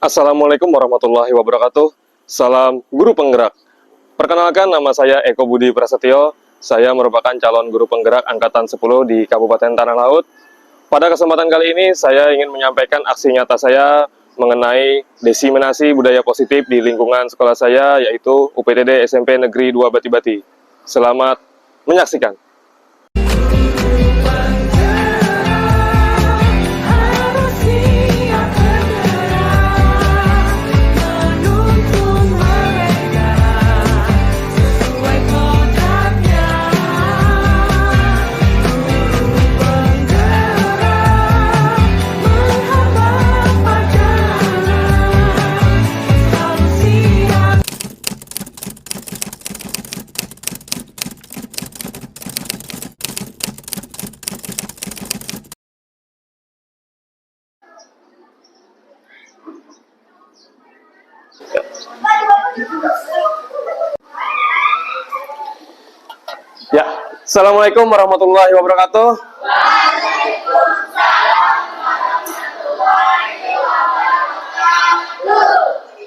Assalamualaikum warahmatullahi wabarakatuh. Salam guru penggerak. Perkenalkan, nama saya Eko Budi Prasetyo. Saya merupakan calon guru penggerak Angkatan 10 di Kabupaten Tanah Laut. Pada kesempatan kali ini, saya ingin menyampaikan aksi nyata saya mengenai diseminasi budaya positif di lingkungan sekolah saya, yaitu UPTD SMP Negeri 2 Bati-Bati. Selamat menyaksikan. Ya, Assalamualaikum warahmatullahi wabarakatuh.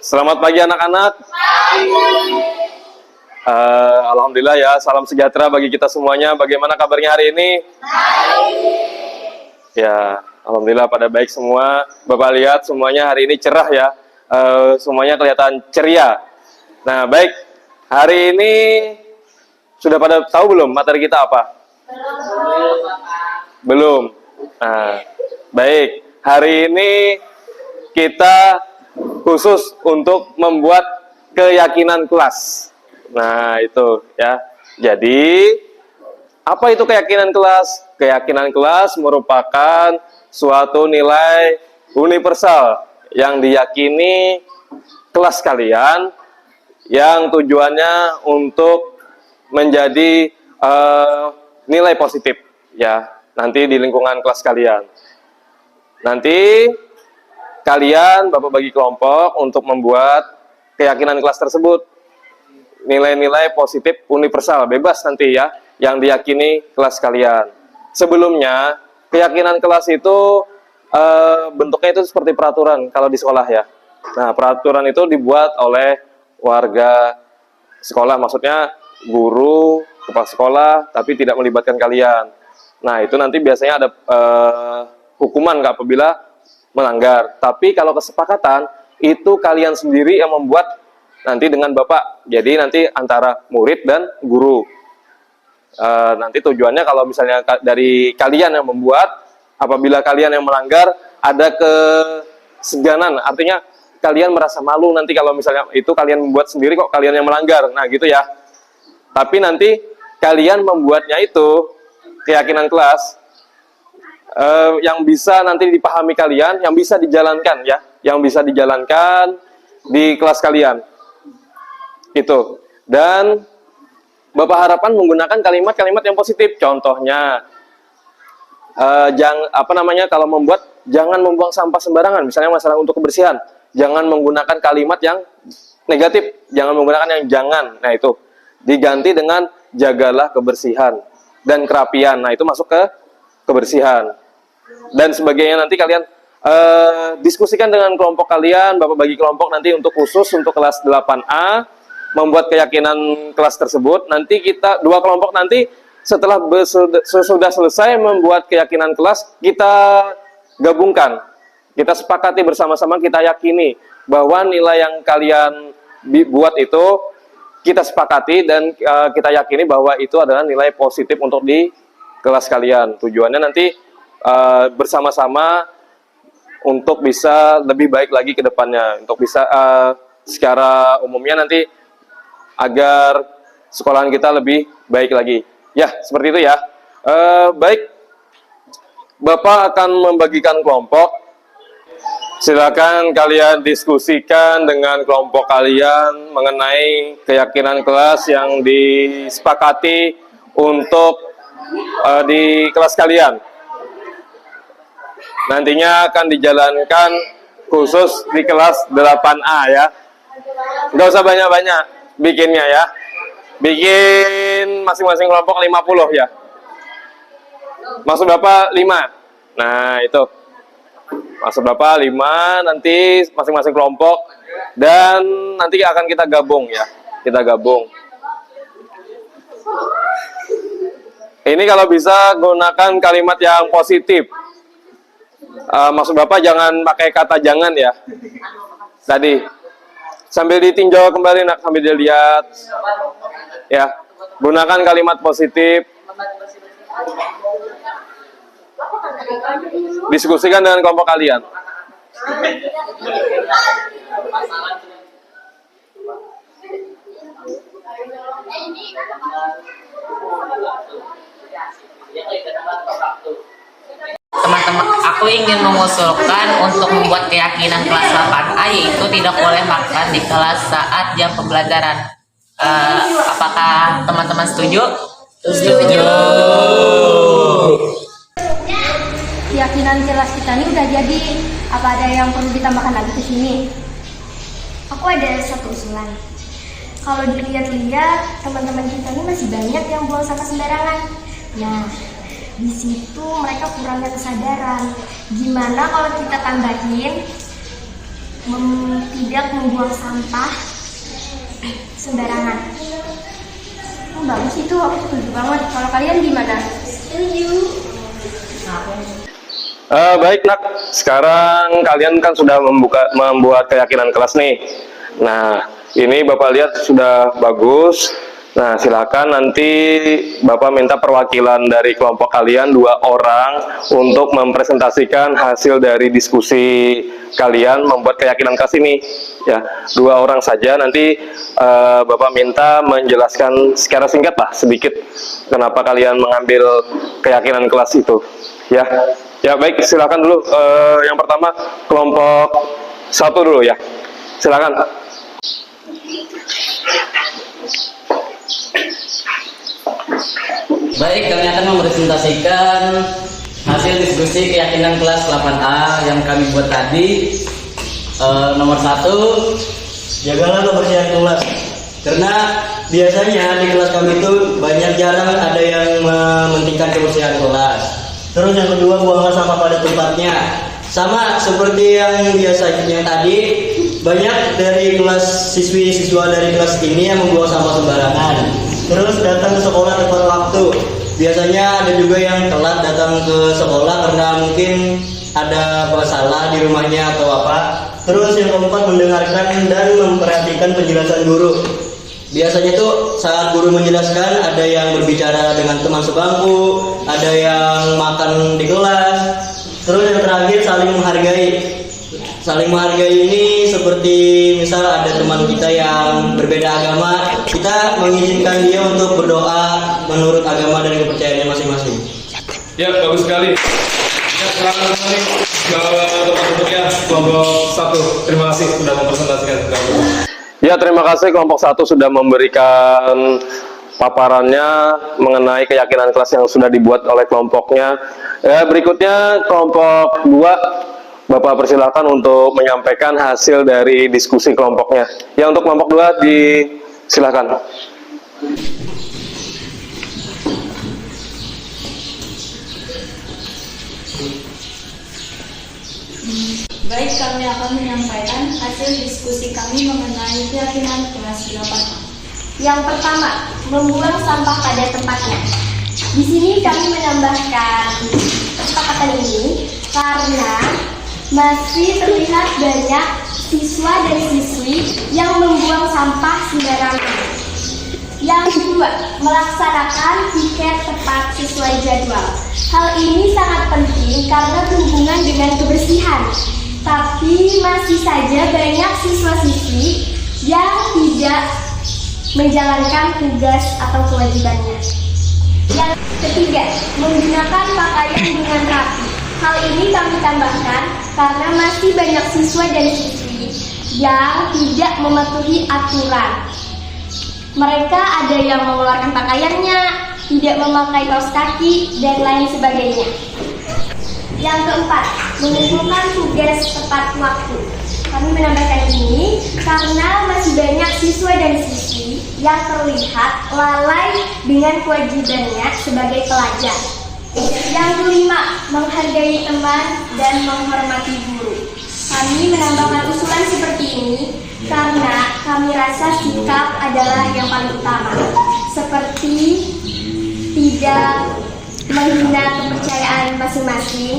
Selamat pagi anak-anak. Alhamdulillah ya, salam sejahtera bagi kita semuanya. Bagaimana kabarnya hari ini? Ya, alhamdulillah pada baik semua. Bapak lihat semuanya hari ini cerah ya. Semuanya kelihatan ceria. Nah, baik. Hari ini sudah pada tahu belum materi kita apa? Belum. Nah, baik. Hari ini kita khusus untuk membuat keyakinan kelas. Nah, itu ya. Jadi, apa itu keyakinan kelas? Keyakinan kelas merupakan suatu nilai universal yang diyakini kelas kalian, yang tujuannya untuk menjadi nilai positif ya nanti di lingkungan kelas kalian. Nanti kalian Bapak bagi kelompok untuk membuat keyakinan kelas tersebut, nilai-nilai positif universal bebas nanti ya yang diyakini kelas kalian. Sebelumnya keyakinan kelas itu bentuknya itu seperti peraturan kalau di sekolah ya. Nah, peraturan itu dibuat oleh warga sekolah, maksudnya guru, kepala sekolah, tapi tidak melibatkan kalian. Nah, itu nanti biasanya ada hukuman apabila melanggar. Tapi kalau kesepakatan, itu kalian sendiri yang membuat nanti dengan Bapak. Jadi nanti antara murid dan guru. Nanti tujuannya kalau misalnya dari kalian yang membuat, apabila kalian yang melanggar, ada keseganan, artinya kalian merasa malu nanti kalau misalnya itu kalian membuat sendiri kok kalian yang melanggar. Nah, gitu ya. Tapi nanti kalian membuatnya itu keyakinan kelas yang bisa nanti dipahami kalian, yang bisa dijalankan ya, yang bisa dijalankan di kelas kalian. Itu. Dan Bapak harapan menggunakan kalimat-kalimat yang positif. Contohnya kalau membuat jangan membuang sampah sembarangan, misalnya masalah untuk kebersihan. Jangan menggunakan kalimat yang negatif, jangan menggunakan yang jangan. Nah, itu diganti dengan jagalah kebersihan dan kerapian. Nah, itu masuk ke kebersihan dan sebagainya. Nanti kalian diskusikan dengan kelompok kalian. Bapak bagi kelompok nanti untuk khusus untuk kelas 8A membuat keyakinan kelas tersebut. Nanti kita dua kelompok nanti setelah sudah selesai membuat keyakinan kelas, kita gabungkan, kita sepakati bersama-sama, kita yakini bahwa nilai yang kalian buat itu kita sepakati dan kita yakini bahwa itu adalah nilai positif untuk di kelas kalian. Tujuannya nanti bersama-sama untuk bisa lebih baik lagi ke depannya, untuk bisa secara umumnya nanti agar sekolahan kita lebih baik lagi. Ya, seperti itu ya. Baik, Bapak akan membagikan kelompok. Silakan kalian diskusikan dengan kelompok kalian mengenai keyakinan kelas yang disepakati untuk di kelas kalian. Nantinya akan dijalankan khusus di kelas 8A ya. Nggak usah banyak-banyak bikinnya ya. Bikin masing-masing kelompok 50 ya. Maksud Bapak 5. Nah, itu. Maksud Bapak 5, nanti masing-masing kelompok, dan nanti akan kita gabung ya. Kita gabung. Ini kalau bisa gunakan kalimat yang positif. Maksud Bapak jangan pakai kata jangan ya. Tadi sambil ditinjau kembali nak, sambil dilihat ya. Gunakan kalimat positif. Diskusikan dengan kelompok kalian. Teman-teman, aku ingin mengusulkan untuk membuat keyakinan kelas 8A, yaitu tidak boleh makan di kelas saat jam pembelajaran. Apakah teman-teman setuju? Setuju. Keyakinan kelas kita ini udah jadi. Apa ada yang perlu ditambahkan lagi ke sini? Aku ada satu usulan. Kalau dilihat-lihat, teman-teman kita ini masih banyak yang buang sampah sembarangan. Nah, di situ mereka kurangnya kesadaran. Gimana kalau kita tambahin tidak membuang sampah sembarangan? Bagus itu, aku setuju banget. Kalau kalian gimana? Setuju. Baik nak, sekarang kalian kan sudah membuat keyakinan kelas nih. Nah, ini Bapak lihat sudah bagus. Nah, silakan nanti Bapak minta perwakilan dari kelompok kalian 2 orang untuk mempresentasikan hasil dari diskusi kalian membuat keyakinan kelas ini. Ya, 2 orang saja. Nanti Bapak minta menjelaskan secara singkat lah sedikit kenapa kalian mengambil keyakinan kelas itu. Ya, ya baik. Silakan dulu. Yang pertama kelompok 1 dulu ya. Silakan. Baik, kami akan mempresentasikan hasil diskusi keyakinan kelas 8A yang kami buat tadi. Nomor 1, jagalah kebersihan kelas. Karena biasanya di kelas kami itu jarang ada yang mementingkan kebersihan kelas. Terus yang kedua, buanglah sampah pada tempatnya. Sama seperti yang biasanya tadi, banyak dari kelas siswa dari kelas ini yang membuang sampah sembarangan. Terus datang ke sekolah tepat waktu. Biasanya ada juga yang telat datang ke sekolah karena mungkin ada masalah di rumahnya atau apa. Terus yang keempat, mendengarkan dan memperhatikan penjelasan guru. Biasanya tuh saat guru menjelaskan ada yang berbicara dengan teman sebangku, ada yang makan di kelas. Terus yang terakhir, saling menghargai. Saling menghargai ini seperti misal ada teman kita yang berbeda agama, kita mengizinkan dia untuk berdoa menurut agama dan kepercayaannya masing-masing. Ya, bagus sekali. Ya, selamat kembali ke tempat-tempatnya kelompok 1. Terima kasih sudah mempresentasikan. Ya, terima kasih kelompok 1 sudah memberikan paparannya mengenai keyakinan kelas yang sudah dibuat oleh kelompoknya. Ya, berikutnya kelompok 2. Bapak persilakan untuk menyampaikan hasil dari diskusi kelompoknya. Ya, untuk kelompok 2 silakan. Baik, kami akan menyampaikan hasil diskusi kami mengenai keyakinan kelas 8. Yang pertama, membuang sampah pada tempatnya. Di sini kami menambahkan kesepakatan ini karena masih terlihat banyak siswa dan siswi yang membuang sampah sembarangan. Yang kedua, melaksanakan piket tepat sesuai jadwal. Hal ini sangat penting karena berhubungan dengan kebersihan. Tapi masih saja banyak siswa-siswi yang tidak menjalankan tugas atau kewajibannya. Yang ketiga, menggunakan pakaian dengan rapi. Hal ini kami tambahkan karena masih banyak siswa dan siswi yang tidak mematuhi aturan. Mereka ada yang mengeluarkan pakaiannya, tidak memakai kaos kaki, dan lain sebagainya. Yang keempat, mengumpulkan tugas tepat waktu. Kami menambahkan ini karena masih banyak siswa dan siswi yang terlihat lalai dengan kewajibannya sebagai pelajar. Yang kelima, menghargai teman dan menghormati guru. Kami menambahkan usulan seperti ini karena kami rasa sikap adalah yang paling utama. Seperti tidak menghina kepercayaan masing-masing,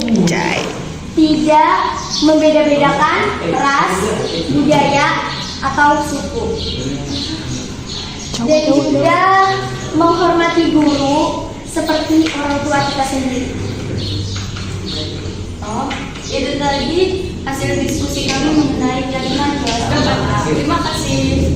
tidak membeda-bedakan ras, budaya, atau suku, dan juga menghormati guru seperti orang tua kita sendiri. Itu tadi hasil diskusi kami mengenai jaringan kelas. Terima kasih.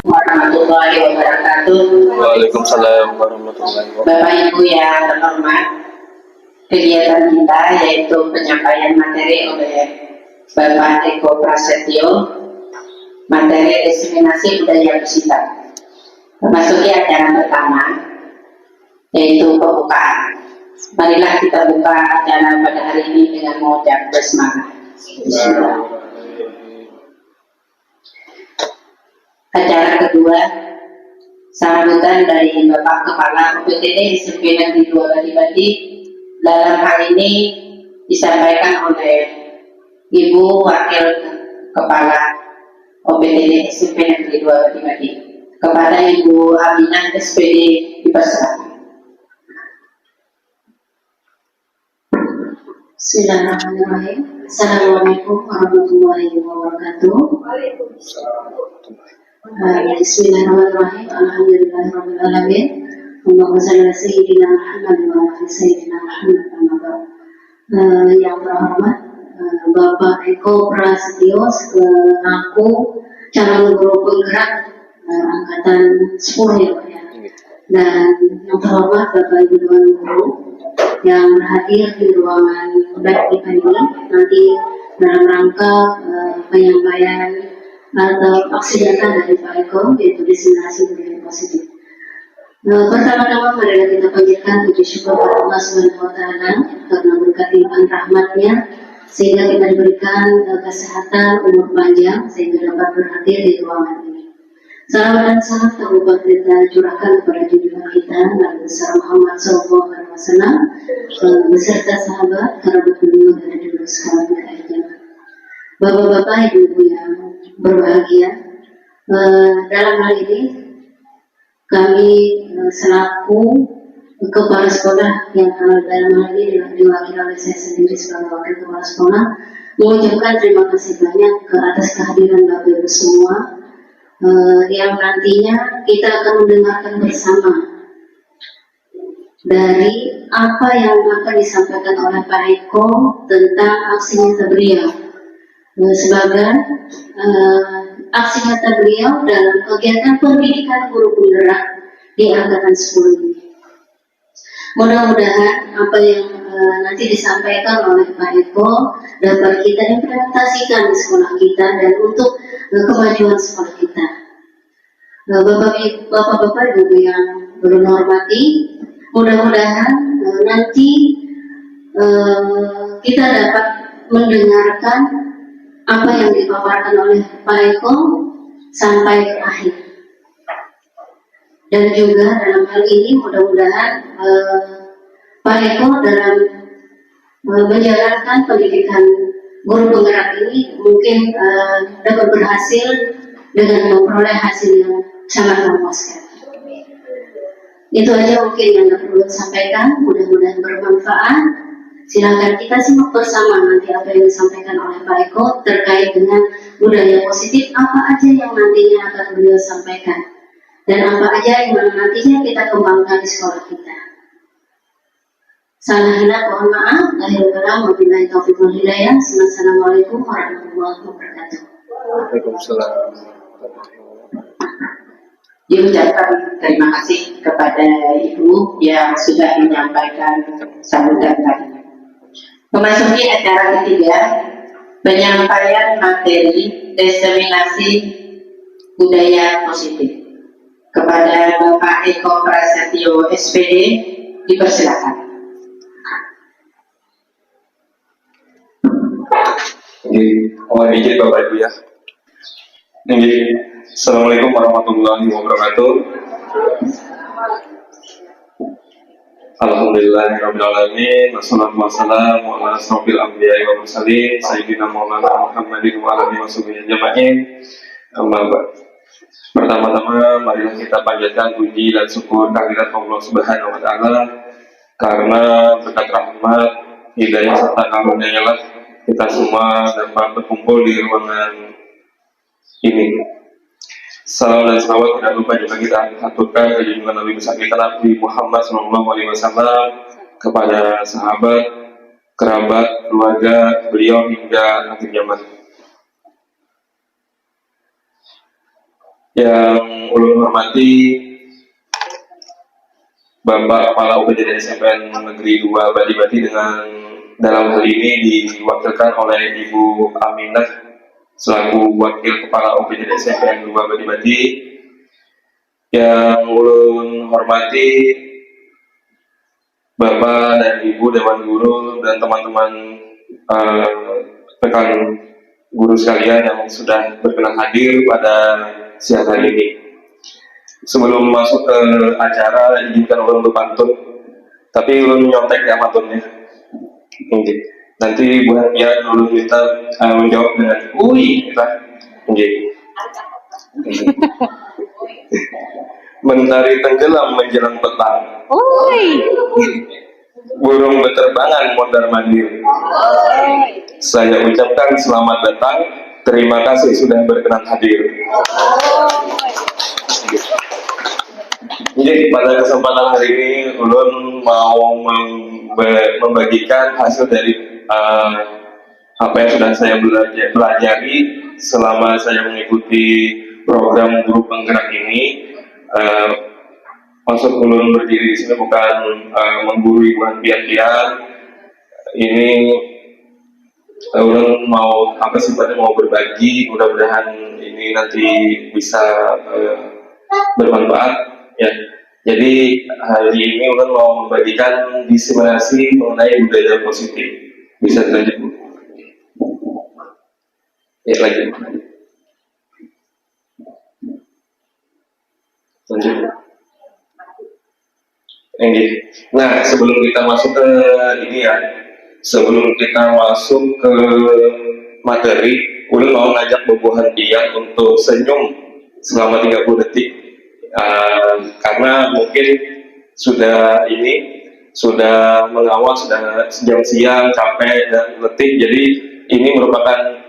Warahmatullahi wabarakatuh. Waalaikumsalam warahmatullahi wabarakatuh. Bapak Ibu yang terhormat, kegiatan kita yaitu penyampaian materi oleh Bapak Eko Prasetyo, materi diseminasi budaya Pesita. Memasuki acara pertama yaitu pembukaan. Marilah kita buka acara pada hari ini dengan mengucap basmalah. Bismillah. Acara kedua, sambutan dari Bapak Kepala UPTD SMP Negeri 2 Bati. Dalam hal ini disampaikan oleh Ibu Wakil Kepala UPTD SMP Negeri 2 Bati kepada Ibu Aminah SPD dipersilakan. Bismillahirrahmanirrahim. Assalamualaikum warahmatullahi wabarakatuh. Bismillahirrahmanirrahim. Alhamdulillahirrahmanirrahim. Allahumma salli ala sayyidina Muhammad wa ala sayyidina Muhammad. Yang terhormat Bapak Eko Prasetyo selaku calon guru penggerak angkatan 10 ya Pak ya. Dan yang terhormat Bapak Ibu Dewan Guru yang hadir di ruangan baik kita ini nanti dalam rangka penyampaian atau aksi nyata dari Pak Eko yaitu diseminasi budaya positif. Pertama-tama marilah kita panjatkan puji syukur kepada Allah Subhanahu wa taala karena berkat limpahan rahmatnya sehingga kita diberikan kesehatan, umur panjang sehingga dapat berhadir di ruangan ini. Salam dan salam tak lupa kita curahkan kepada junjungan kita Nabi besar Muhammad SAW beserta sahabat kerabat beliau dari dulu sekarang dan akhir zaman. Bapak-bapak, ibu-ibu yang berbahagia, dalam hal ini kami selaku kepala sekolah yang dalam hal ini diwakili oleh saya sendiri sebagai wakil kepala sekolah mengucapkan terima kasih banyak ke atas kehadiran Bapak Ibu semua yang nantinya kita akan mendengarkan bersama dari apa yang akan disampaikan oleh Pak Eko tentang aksi nyata beliau sebagai aksi nyata beliau dalam kegiatan pendidikan guru penggerak di angkatan 10 ini. Mudah-mudahan apa yang nanti disampaikan oleh Pak Eko dapat kita implementasikan di sekolah kita dan untuk kemajuan sekolah kita. Bapak-bapak Ibu yang berhormati, mudah-mudahan nanti kita dapat mendengarkan apa yang dipaparkan oleh Pak Eko sampai akhir. Dan juga dalam hal ini mudah-mudahan Pak Eko dalam menjalankan pendidikan guru penggerak ini mungkin dapat berhasil dengan memperoleh hasil yang sangat memuaskan. Itu aja mungkin yang perlu disampaikan, mudah-mudahan bermanfaat. Silakan kita simak bersama nanti apa yang disampaikan oleh Pak Eko terkait dengan budaya positif, apa aja yang nantinya akan beliau sampaikan dan apa aja yang nantinya kita kembangkan di sekolah kita. Salah hilaf mohon maaf, lahir kalam wabillahi taufiq wal hidayah. Assalamualaikum warahmatullahi wabarakatuh. Waalaikumsalam. Diucapkan terima kasih kepada Ibu yang sudah menyampaikan sambutan tadi. Memasuki acara ketiga, penyampaian materi diseminasi budaya positif. Kepada Bapak Eko Prasetyo SPD, dipersilakan. Mohon izin Bapak Ibu ya. Assalamualaikum warahmatullahi wabarakatuh. Alhamdulillahirrahmanirrahim. Wassalamualaikum warahmatullahi wabarakatuh. Sayyidina Maulana Muhammadin wa alihi washabihi ajma'in. Amma ba'd. Pertama-tama marilah kita panjatkan puji dan syukur kehadirat Allah Subhanahu wa taala karena berkat rahmat, hidayah serta karunia-Nya lah kita semua dapat berkumpul di ruangan ini. Salam dan salawat tidak lupa juga kita aturkan ke junjungan Nabi besar kita Nabi Muhammad SAW kepada sahabat, kerabat, keluarga beliau hingga akhir zaman. Yang ulun hormati Bapak Kepala UPJ SMPN Negeri 2 Bati dengan dalam hal ini diwakilkan oleh Ibu Aminah selaku Wakil Kepala UPJ SMPN 2 Bati. Yang ulun hormati Bapak dan Ibu Dewan Guru dan teman-teman rekan guru sekalian yang sudah berkenan hadir pada siang hari ini. Sebelum masuk ke acara, izinkan ulun berpantun, tapi ulun nyontek ya pantunnya. Nanti Bu Hania ulun minta menjawab dengan "Ui" kita. Mentari tenggelam menjelang petang. Burung berterbangan mondar-mandir. Saya ucapkan selamat datang. Terima kasih sudah berkenan hadir. Jadi pada kesempatan hari ini ulun mau membagikan hasil dari apa yang sudah saya pelajari selama saya mengikuti program guru penggerak ini. Maksud ulun berdiri di sini bukan menggurui Ibu Pian-Pian. Ini ulun mau sifatnya mau berbagi, mudah-mudahan ini nanti bisa bermanfaat ya. Jadi hari ini ulun mau membagikan diseminasi mengenai budaya positif. Bisa dilanjut Bu? Ya lanjut. Lanjut. Nah, sebelum kita masuk ke ini ya, sebelum kita masuk ke materi, ulun mau ngajak Bobohan Pian untuk senyum selama 30 detik. Karena mungkin sudah mengawal, sudah siang capek dan letih, jadi ini merupakan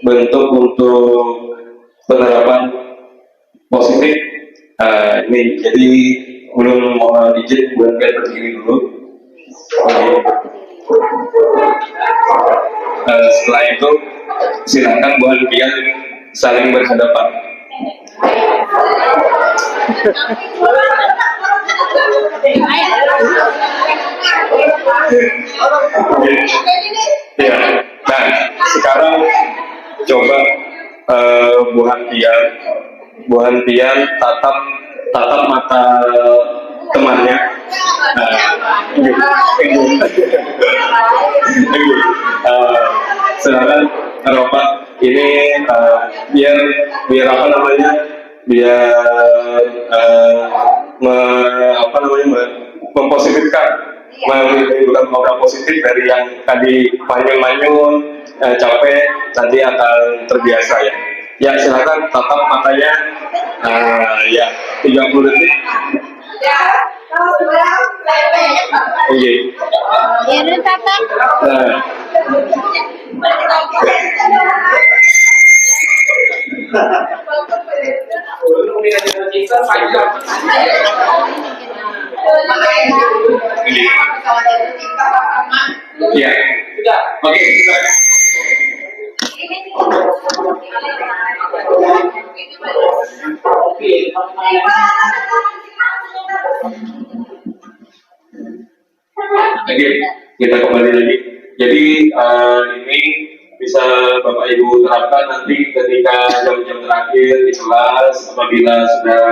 bentuk untuk penerapan positif. Ini jadi ulun mohon izin buat kalian berdiri dulu. Setelah itu silakan Bu Pian saling berhadapan. Ya. Nah, sekarang coba Bu Pian tatap mata temannya. Silakan Ropa, ini biar apa namanya, mempositifkan, menimbulkan aura positif dari yang tadi manyun-manyun, capek, nanti akan terbiasa ya. Ya silakan tatap matanya, ya 30 detik. Oke. Ya. Oke. Oke, kita kembali lagi. Jadi ini bisa Bapak Bapak Ibu terapkan nanti ketika jam-jam terakhir di kelas, apabila sudah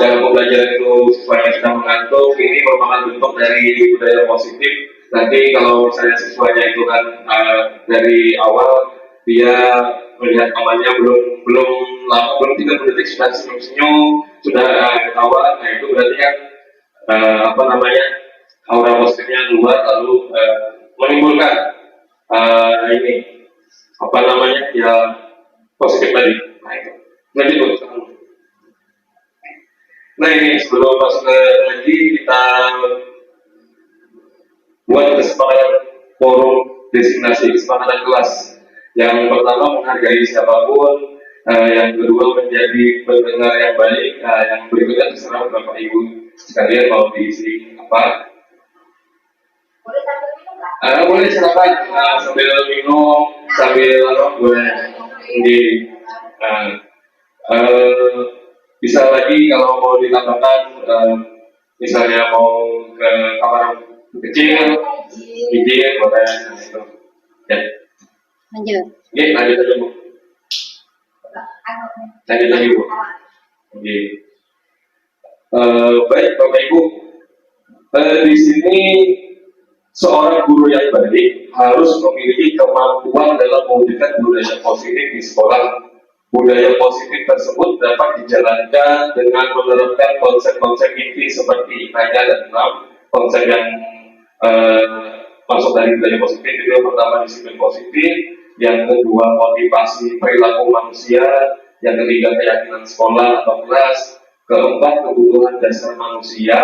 dalam pembelajaran itu siswanya sudah mengantuk, ini merupakan bentuk dari budaya positif. Nanti kalau misalnya siswanya itu kan dari awal dia melihat temannya belum lama, belum 30 detik sudah senyum-senyum, sudah ketawa, nah itu berarti kan apa namanya, aura positifnya keluar, lalu menimbulkan ini apa namanya ya, positif tadi. Nah itu lanjut. Nah ini sebelum masuk ke ngaji, kita buat kesepakatan forum designasi kesepakatan kelas. Yang pertama menghargai siapapun, yang kedua menjadi pendengar yang baik, yang berikutnya terserah Bapak Ibu sekalian mau diisi apa. Boleh silakan, sambil minum, sambil boleh di bisa lagi kalau mau ditambahkan, misalnya mau ke kamar kecil, izin boleh. Nah, itu. Ya. Lanjut. Oke, lanjut aja Bu. Lanjut lagi Bu. Oke. Baik Bapak Ibu, di sini seorang guru yang baik harus memiliki kemampuan dalam mewujudkan budaya positif di sekolah. Budaya positif tersebut dapat dijalankan dengan menerapkan konsep-konsep inti seperti IPA dan 6 konsep yang masuk dari budaya positif. Itu yang pertama disiplin positif, yang kedua motivasi perilaku manusia, yang ketiga keyakinan sekolah atau kelas, keempat kebutuhan dasar manusia,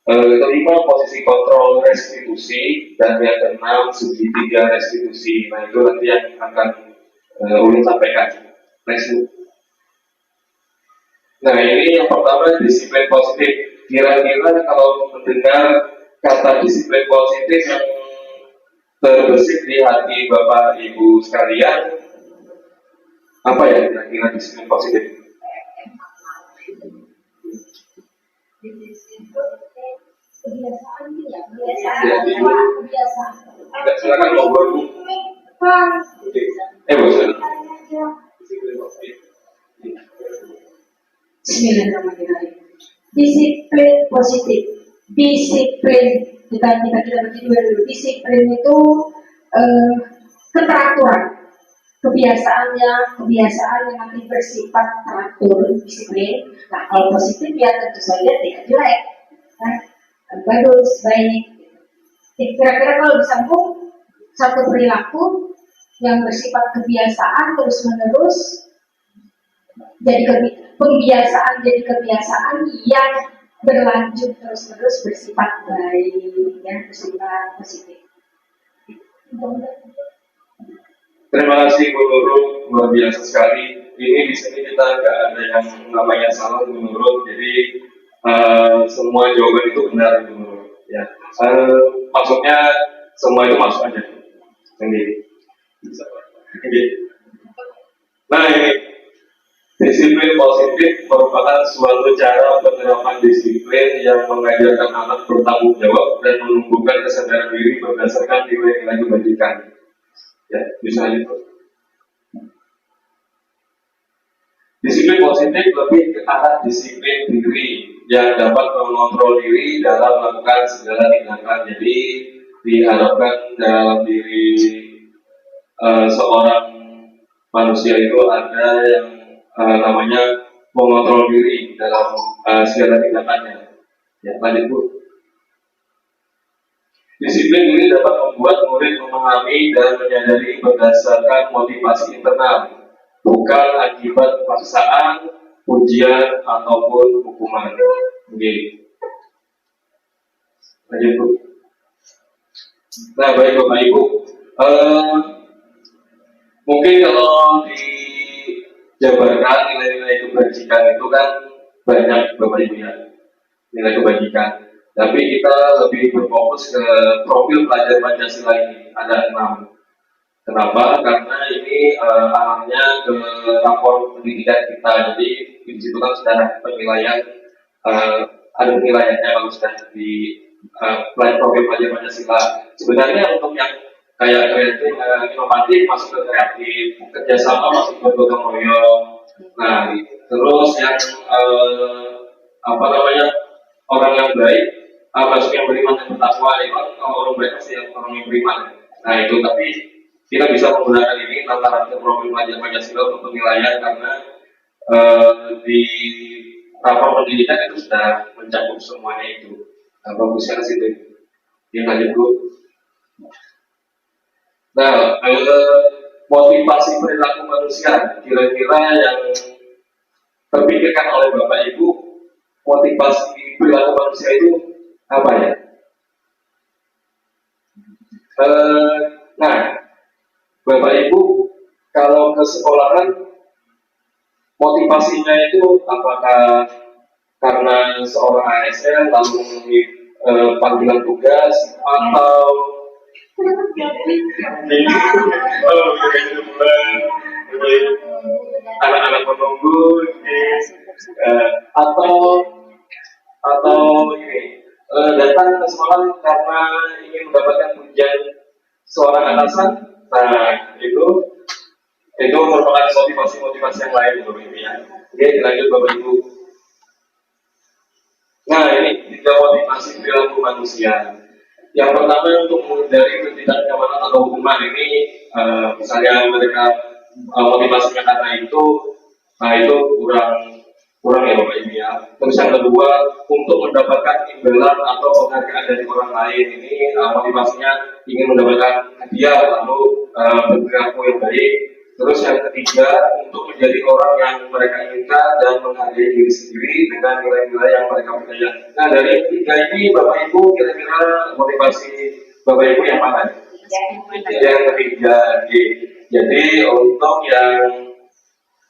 kelima posisi kontrol restitusi, dan yang keenam segitiga restitusi. Nah itu nanti yang akan Ulun sampaikan. Next. Nah ini yang pertama disiplin positif. Kira-kira kalau mendengar kata disiplin positif yang terbesit di hati Bapak Ibu sekalian, apa ya kira-kira disiplin positif? Ya, silakan ngobrol Bu. Oke. Bosan. Bismillahirrahmanirrahim. Disiplin positif. Disiplin kita begini dulu. Disiplin itu keteraturan. Kebiasaan yang nanti bersifat teratur, disiplin. Nah kalau positif ya tentu saja tidak jelek, nah, bagus, baik. Kira-kira kalau disambung satu perilaku yang bersifat kebiasaan terus menerus jadi kebiasaan yang berlanjut terus menerus bersifat baik, ya, bersifat positif. Terima kasih Bu Nurul, luar biasa sekali. Ini di sini kita nggak ada yang namanya salah Bu Nurul, jadi semua jawaban itu benar Bu Nurul. Ya, maksudnya semua itu masuk aja. Ini. Nah ini disiplin positif merupakan suatu cara penerapan disiplin yang mengajarkan anak bertanggung jawab dan menumbuhkan kesadaran diri berdasarkan nilai-nilai kebajikan. Ya, bisa itu. Disiplin positif lebih ke arah disiplin diri yang dapat mengontrol diri dalam melakukan segala tindakan. Jadi diharapkan dalam diri seorang manusia itu ada yang namanya mengontrol diri dalam segala tindakannya. Ya, lanjut Bu. Disiplin diri dapat membuat murid memahami dan menyadari berdasarkan motivasi internal, bukan akibat paksaan, ujian, ataupun hukuman. Oke. Lanjut Bu. Nah, baik Bapak Ibu. Mungkin kalau dijabarkan nilai-nilai kebajikan itu kan banyak Bapak Ibu ya, nilai kebajikan. Tapi kita lebih berfokus ke profil pelajar Pancasila ini, ada 6. Kenapa? Karena ini arahnya ke rapor pendidikan kita. Jadi di situ kan sudah penilaian, ada penilaiannya kalau sudah di profil pelajar Pancasila. Sebenarnya untuk yang kayak kreatif, inovatif masuk ke kreatif, kerjasama masuk ke gotong royong. Nah, terus yang apa namanya, orang yang baik, masuk yang beriman dan bertakwa, itu kan orang baik pasti yang orang yang beriman. Nah itu, tapi kita bisa menggunakan ini lantaran program pelajaran Pancasila untuk penilaian, karena di rapor pendidikan itu sudah mencakup semuanya itu. Nah, bagusnya sih itu. Yang lanjut Bu. Nah, motivasi perilaku manusia, kira-kira yang terpikirkan oleh Bapak Ibu, motivasi perilaku manusia itu apa ya? Nah, Bapak Ibu, kalau ke sekolahan, motivasinya itu apakah karena seorang ASN lalu memenuhi panggilan tugas, atau anak-anak menunggu, atau ini datang ke sekolah karena ingin mendapatkan pujian seorang atasan. Nah itu merupakan motivasi yang lain Bapak Ibu ya. Oke, lanjut Bapak Ibu. Nah, ini 3 motivasi perilaku manusia. Yang pertama, untuk menghindari ketidaknyamanan atau hukuman. Ini misalnya mereka motivasinya karena itu, nah itu kurang ya Bapak Ibu ya. Terus yang kedua, untuk mendapatkan imbalan atau penghargaan dari orang lain. Ini motivasinya ingin mendapatkan hadiah, lalu berperilaku yang baik. Terus yang ketiga, untuk menjadi orang yang mereka inginkan dan menghargai diri sendiri dengan nilai-nilai yang mereka percaya. Nah, dari ketiga ini Bapak Ibu, kira-kira motivasi Bapak Ibu yang mana? Yang ketiga. Jadi untuk yang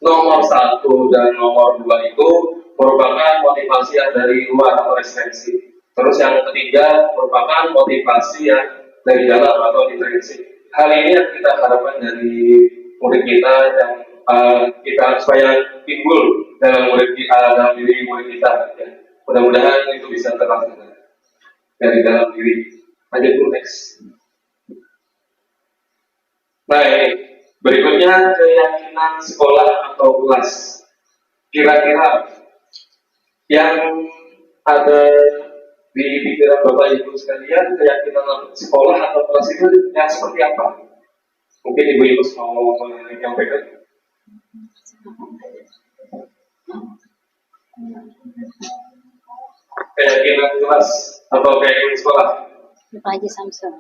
nomor 1 dan nomor 2 itu merupakan motivasi yang dari luar atau referensi. Terus yang ketiga merupakan motivasi yang dari dalam atau intrinsik. Hal ini yang kita harapkan dari murid kita, dan kita supaya timbul dalam dalam diri murid kita. Ya. Mudah-mudahan itu bisa terlaksana dari dalam diri. Lanjut dulu next. Nah, ini berikutnya keyakinan sekolah atau kelas. Kira-kira yang ada di pikiran Bapak Ibu sekalian, keyakinan sekolah atau kelas itu yang seperti apa? Mungkin Ibu-Ibu mau menyampaikan. Keyakinan kelas atau keyakinan sekolah. Pak Haji Samsul.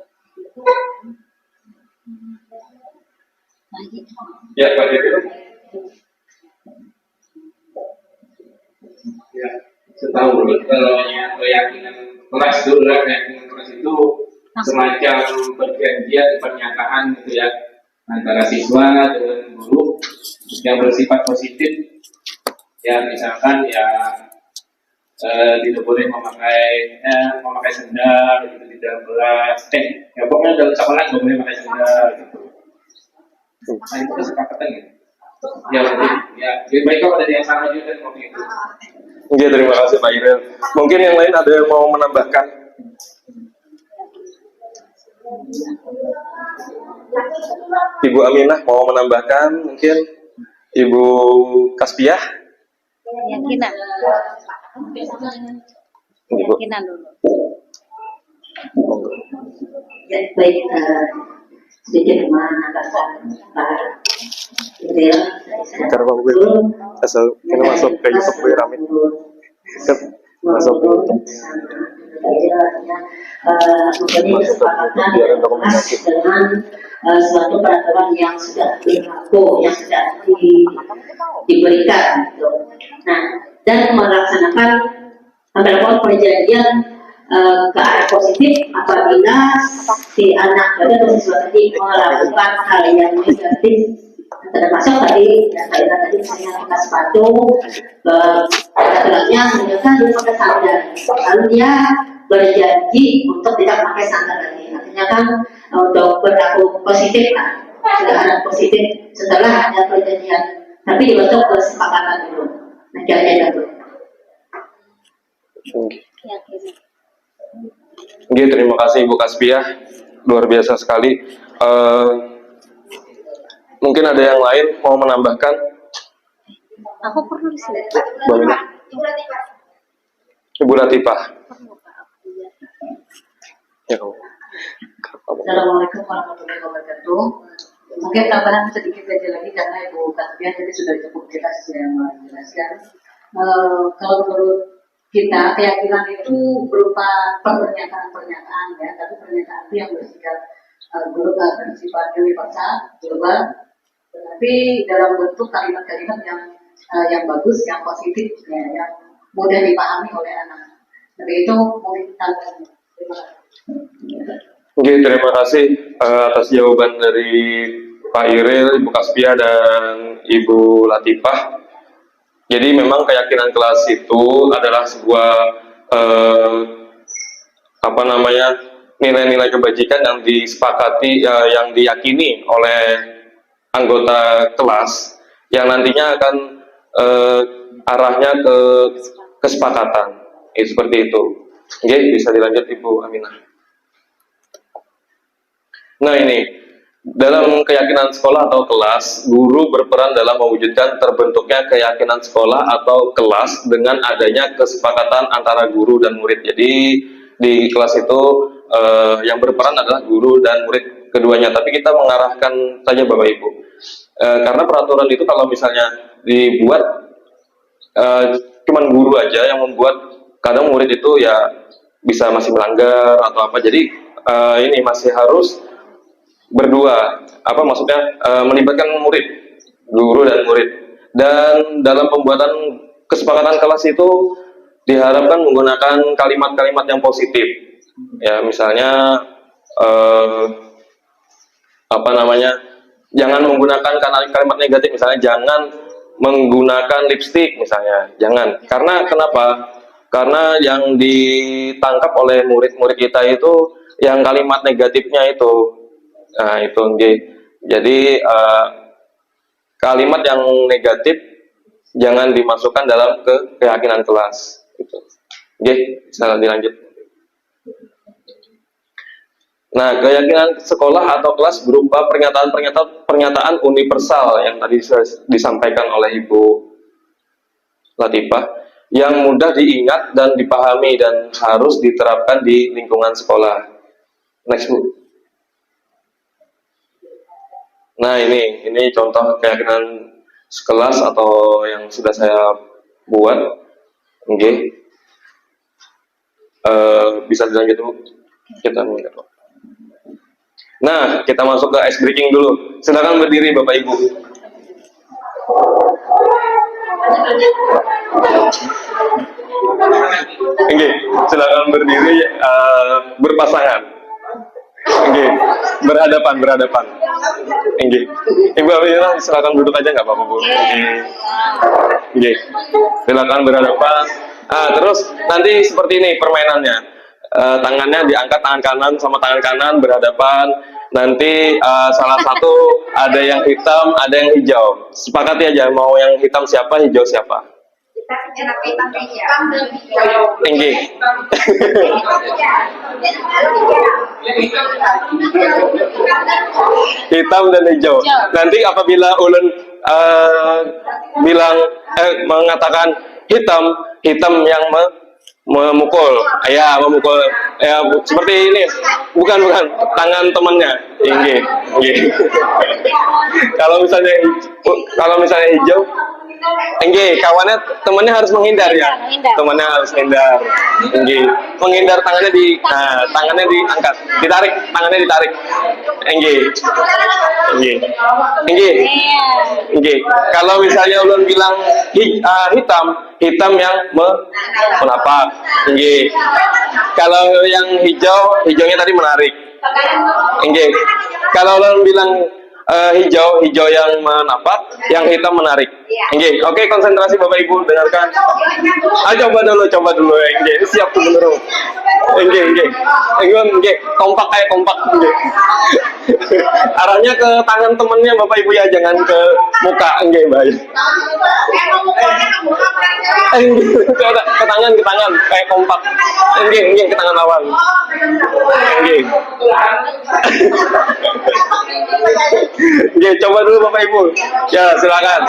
Ya, Pak Haji. Ya, setahu kalau keyakinan kelas dulu, keyakinan kelas itu semacam perjanjian pernyataan gitu ya, antara siswa dengan guru yang bersifat positif. Ya, misalkan ya tidak boleh memakai sendal gitu di dalam kelas. Ya pokoknya dalam sekolah nggak boleh memakai sendal gitu. Nah, itu kesepakatan gitu. Ya, lebih baik kalau ada yang sama juga dan kopi itu. Oke, terima kasih Pak Irel. Mungkin yang lain ada yang mau menambahkan? Ibu Aminah mau menambahkan mungkin? Ibu Kaspiah? Keyakinan. Keyakinan dulu. Baik, sedikit menambahkan Pak Irel. Karena Pak Bukit, asal kita masuk ke YouTube Bu Ramin. Masuk ke YouTube. Mempunyai kesepakatan dengan suatu peraturan yang sudah berlaku, yang sudah diberikan gitu. Nah, dan melaksanakan melakukan perjanjian ke arah positif apabila si anak atau siswa tadi melakukan hal yang negatif, termasuk tadi tadi misalnya pakai sepatu, aturannya menunjukkan dia pakai sandal, lalu dia berjanji untuk tidak pakai sandal lagi. Artinya kan untuk berlaku positif kan, sudah ada positif setelah ada perjanjian, tapi dibentuk kesepakatan dulu. Nah, kira-kira itu. Oke, terima kasih Ibu Kaspiah, luar biasa sekali. Eh, mungkin ada yang lain mau menambahkan? Aku perlu sih. Boleh. Ibu Latifah. Ya, Assalamualaikum warahmatullahi wabarakatuh. Mungkin tambahan sedikit aja lagi karena Ibu Kasbian tadi sudah cukup jelas yang menjelaskan. Kalau menurut kita keyakinan itu berupa pernyataan-pernyataan ya, tapi pernyataan itu yang bersifat universal, global, tetapi dalam bentuk kalimat-kalimat yang bagus, yang positif, ya, yang mudah dipahami oleh anak. Tapi itu mungkin tambahan. Terima kasih. Oke, terima kasih atas jawaban dari Pak Iril, Ibu Kasbia, dan Ibu Latifah. Jadi memang keyakinan kelas itu adalah sebuah nilai-nilai kebajikan yang disepakati, yang diyakini oleh anggota kelas, yang nantinya akan arahnya ke kesepakatan. Seperti itu. Oke, bisa dilanjut Ibu Aminah. Nah ini, dalam keyakinan sekolah atau kelas, guru berperan dalam mewujudkan terbentuknya keyakinan sekolah atau kelas dengan adanya kesepakatan antara guru dan murid. Jadi di kelas itu yang berperan adalah guru dan murid keduanya. Tapi kita mengarahkan saja Bapak Ibu, karena peraturan itu kalau misalnya dibuat cuman guru aja yang membuat, kadang murid itu ya bisa masih melanggar atau apa. Jadi ini masih harus berdua, melibatkan murid, guru dan murid. Dan dalam pembuatan kesepakatan kelas itu diharapkan menggunakan kalimat-kalimat yang positif. Ya, misalnya jangan menggunakan kalimat negatif, misalnya jangan menggunakan lipstik misalnya, jangan. Karena kenapa? Karena yang ditangkap oleh murid-murid kita itu yang kalimat negatifnya itu. Nah itu, jadi kalimat yang negatif jangan dimasukkan dalam keyakinan kelas. Gitu. Bisa dilanjut. Nah, keyakinan sekolah atau kelas berupa pernyataan universal yang tadi disampaikan oleh Ibu Latifah, yang mudah diingat dan dipahami dan harus diterapkan di lingkungan sekolah. Next, Bu. Nah ini contoh keyakinan sekelas atau yang sudah saya buat. Bisa dilanjut dulu. Kita mulai. Nah, kita masuk ke ice breaking dulu. Silakan berdiri Bapak Ibu. Silakan berdiri berpasangan. Berhadapan. Ibu Aminah, silakan duduk aja nggak apa-apa Bu. Silakan berhadapan. Terus nanti seperti ini permainannya. Tangannya diangkat, tangan kanan sama tangan kanan berhadapan. Nanti salah satu ada yang hitam, ada yang hijau. Sepakati aja mau yang hitam siapa, hijau siapa. Hitam dan hijau. Nanti apabila ulun mengatakan hitam yang memukul, seperti ini, bukan tangan temannya, kalau misalnya hijau, kawannya temannya harus menghindar ya, temannya harus menghindar, menghindar tangannya tangannya diangkat, ditarik, tangannya ditarik, kalau misalnya ulun bilang hitam yang menapak, kalau yang hijaunya tadi menarik, kalau ulun bilang hijau yang menapak, yang hitam menarik. Nggih, oke, konsentrasi Bapak Ibu, dengarkan. Coba dulu, nggih. Siap tuh bener. Nggih. Nggih, kompak kayak kompak. Nggih. Arahnya ke tangan temennya Bapak Ibu ya, jangan ke muka. Nggih, baik. Ke tangan kayak kompak. Nggih, ke tangan lawan. Nggih. Oke, coba dulu Bapak Ibu. Ya, silakan.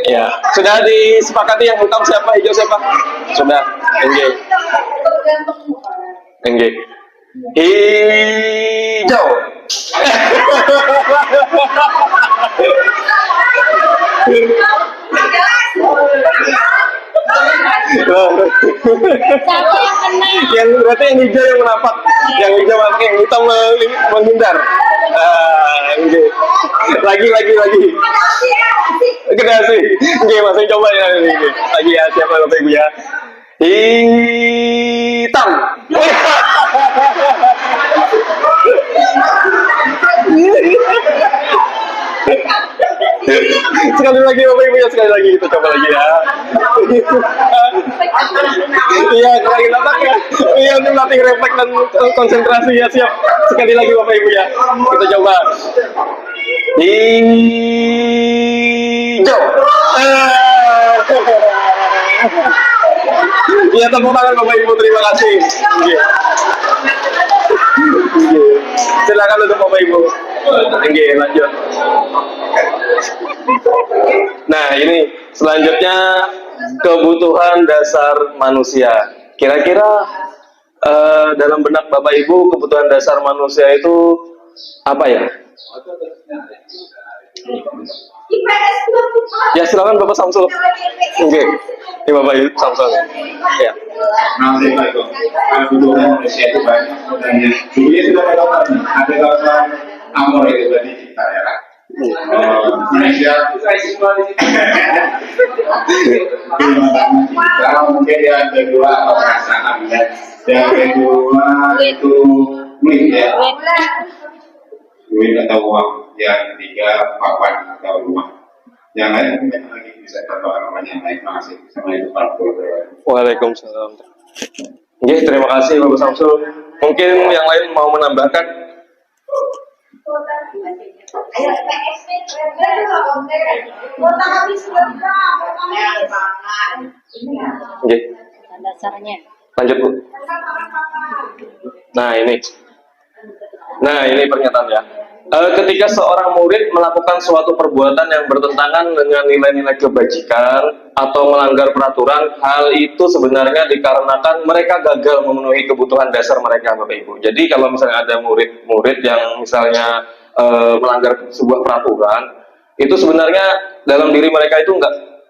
Ya, sudah disepakati yang hitam siapa, hijau siapa? Sudah. Oke. Oke. Hijau. Yang berarti yang hijau yang menapak, yang hijau menapak, yang hitam menghindar. Oke. Lagi. Kedasi. Oke, masih coba ya ini. Lagi ya, siapa Bapak Ibu ya? Hitam. Sekali lagi Bapak Ibu ya, sekali lagi kita coba lagi ya. Iya, sekali letak ya. Iya, untuk latih refleks dan konsentrasi ya, siap. Sekali lagi Bapak Ibu ya. Kita coba. Hijau. Iya, tepuk tangan Bapak Ibu, terima kasih. Silakan untuk Bapak Ibu. Oke, lanjut. Nah, ini selanjutnya kebutuhan dasar manusia. Kira-kira dalam benak Bapak Ibu kebutuhan dasar manusia itu apa ya? Ya, silakan Bapak Samsul. Oke. Ini Bapak Ibu Samsul. Ya. Assalamualaikum. Kebutuhan manusia itu banyak. Dulunya sudah ada kawasan Amor itu tadi kita ya. Manusia kalau mungkin yang kedua atau perasaan ya. Yang kedua itu duit ya. Duit atau uang. Yang ketiga papan atau rumah. Yang lain mungkin lagi bisa contohkan namanya yang lain. Makasih. Assalamualaikum warahmatullahi wabarakatuh. Waalaikumsalam. Oke, terima kasih Bapak Samsul. Mungkin yang lain mau menambahkan? Oke. Dasarnya. Lanjut Bu. Nah ini pernyataan ya. Ketika seorang murid melakukan suatu perbuatan yang bertentangan dengan nilai-nilai kebajikan atau melanggar peraturan, hal itu sebenarnya dikarenakan mereka gagal memenuhi kebutuhan dasar mereka, Bapak Ibu. Jadi kalau misalnya ada murid-murid yang misalnya melanggar sebuah peraturan, itu sebenarnya dalam diri mereka itu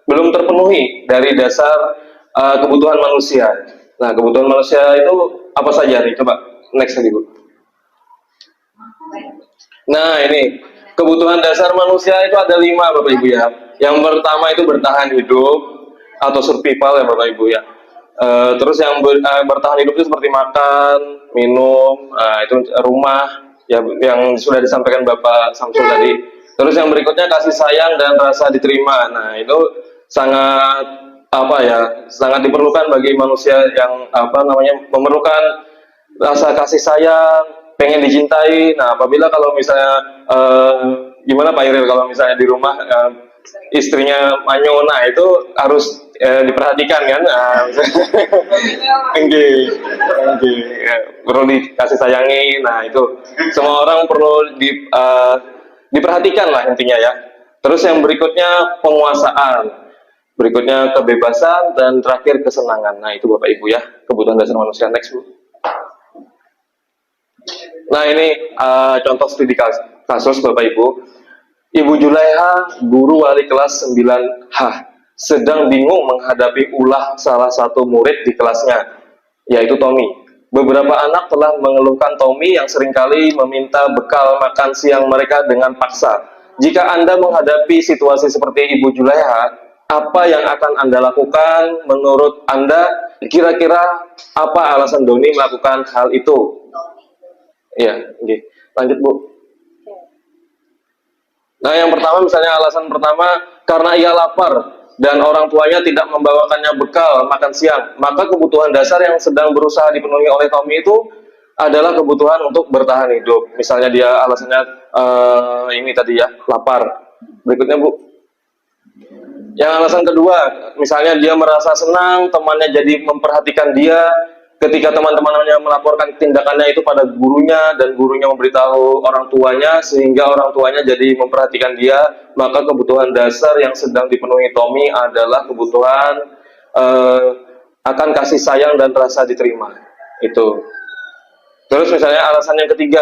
belum terpenuhi dari dasar kebutuhan manusia. Nah, kebutuhan manusia itu apa saja nih? Coba next lagi Bu. Nah, ini kebutuhan dasar manusia itu ada 5 Bapak Ibu ya. Yang pertama itu bertahan hidup atau survival ya Bapak Ibu ya. Terus yang bertahan hidup itu seperti makan, minum, itu rumah ya, yang sudah disampaikan Bapak Samsul tadi. Terus yang berikutnya kasih sayang dan rasa diterima. Nah, itu sangat sangat diperlukan bagi manusia yang memerlukan rasa kasih sayang, pengen dicintai. Nah, apabila kalau misalnya gimana Pak Iril kalau misalnya di rumah istrinya manyona itu harus diperhatikan kan? Perlu dikasih sayangi. Nah, itu semua orang perlu diperhatikan lah intinya ya. Terus yang berikutnya penguasaan, berikutnya kebebasan, dan terakhir kesenangan. Nah, itu Bapak Ibu ya, kebutuhan dasar manusia. Next Bu. Nah, ini contoh studi kasus Bapak Ibu. Ibu Julaiha, guru wali kelas 9H, sedang bingung menghadapi ulah salah satu murid di kelasnya, yaitu Tommy. Beberapa anak telah mengeluhkan Tommy yang seringkali meminta bekal makan siang mereka dengan paksa. Jika Anda menghadapi situasi seperti Ibu Julaiha, apa yang akan Anda lakukan? Menurut Anda, kira-kira apa alasan Doni melakukan hal itu? Iya, oke. Lanjut Bu. Nah, yang pertama misalnya alasan pertama karena ia lapar dan orang tuanya tidak membawakannya bekal makan siang, maka kebutuhan dasar yang sedang berusaha dipenuhi oleh Tommy itu adalah kebutuhan untuk bertahan hidup. Misalnya dia alasannya ini tadi ya, lapar. Berikutnya Bu. Yang alasan kedua, misalnya dia merasa senang temannya jadi memperhatikan dia ketika teman-temannya melaporkan tindakannya itu pada gurunya dan gurunya memberitahu orang tuanya sehingga orang tuanya jadi memperhatikan dia, maka kebutuhan dasar yang sedang dipenuhi Tommy adalah kebutuhan akan kasih sayang dan rasa diterima. Itu. Terus misalnya alasan yang ketiga,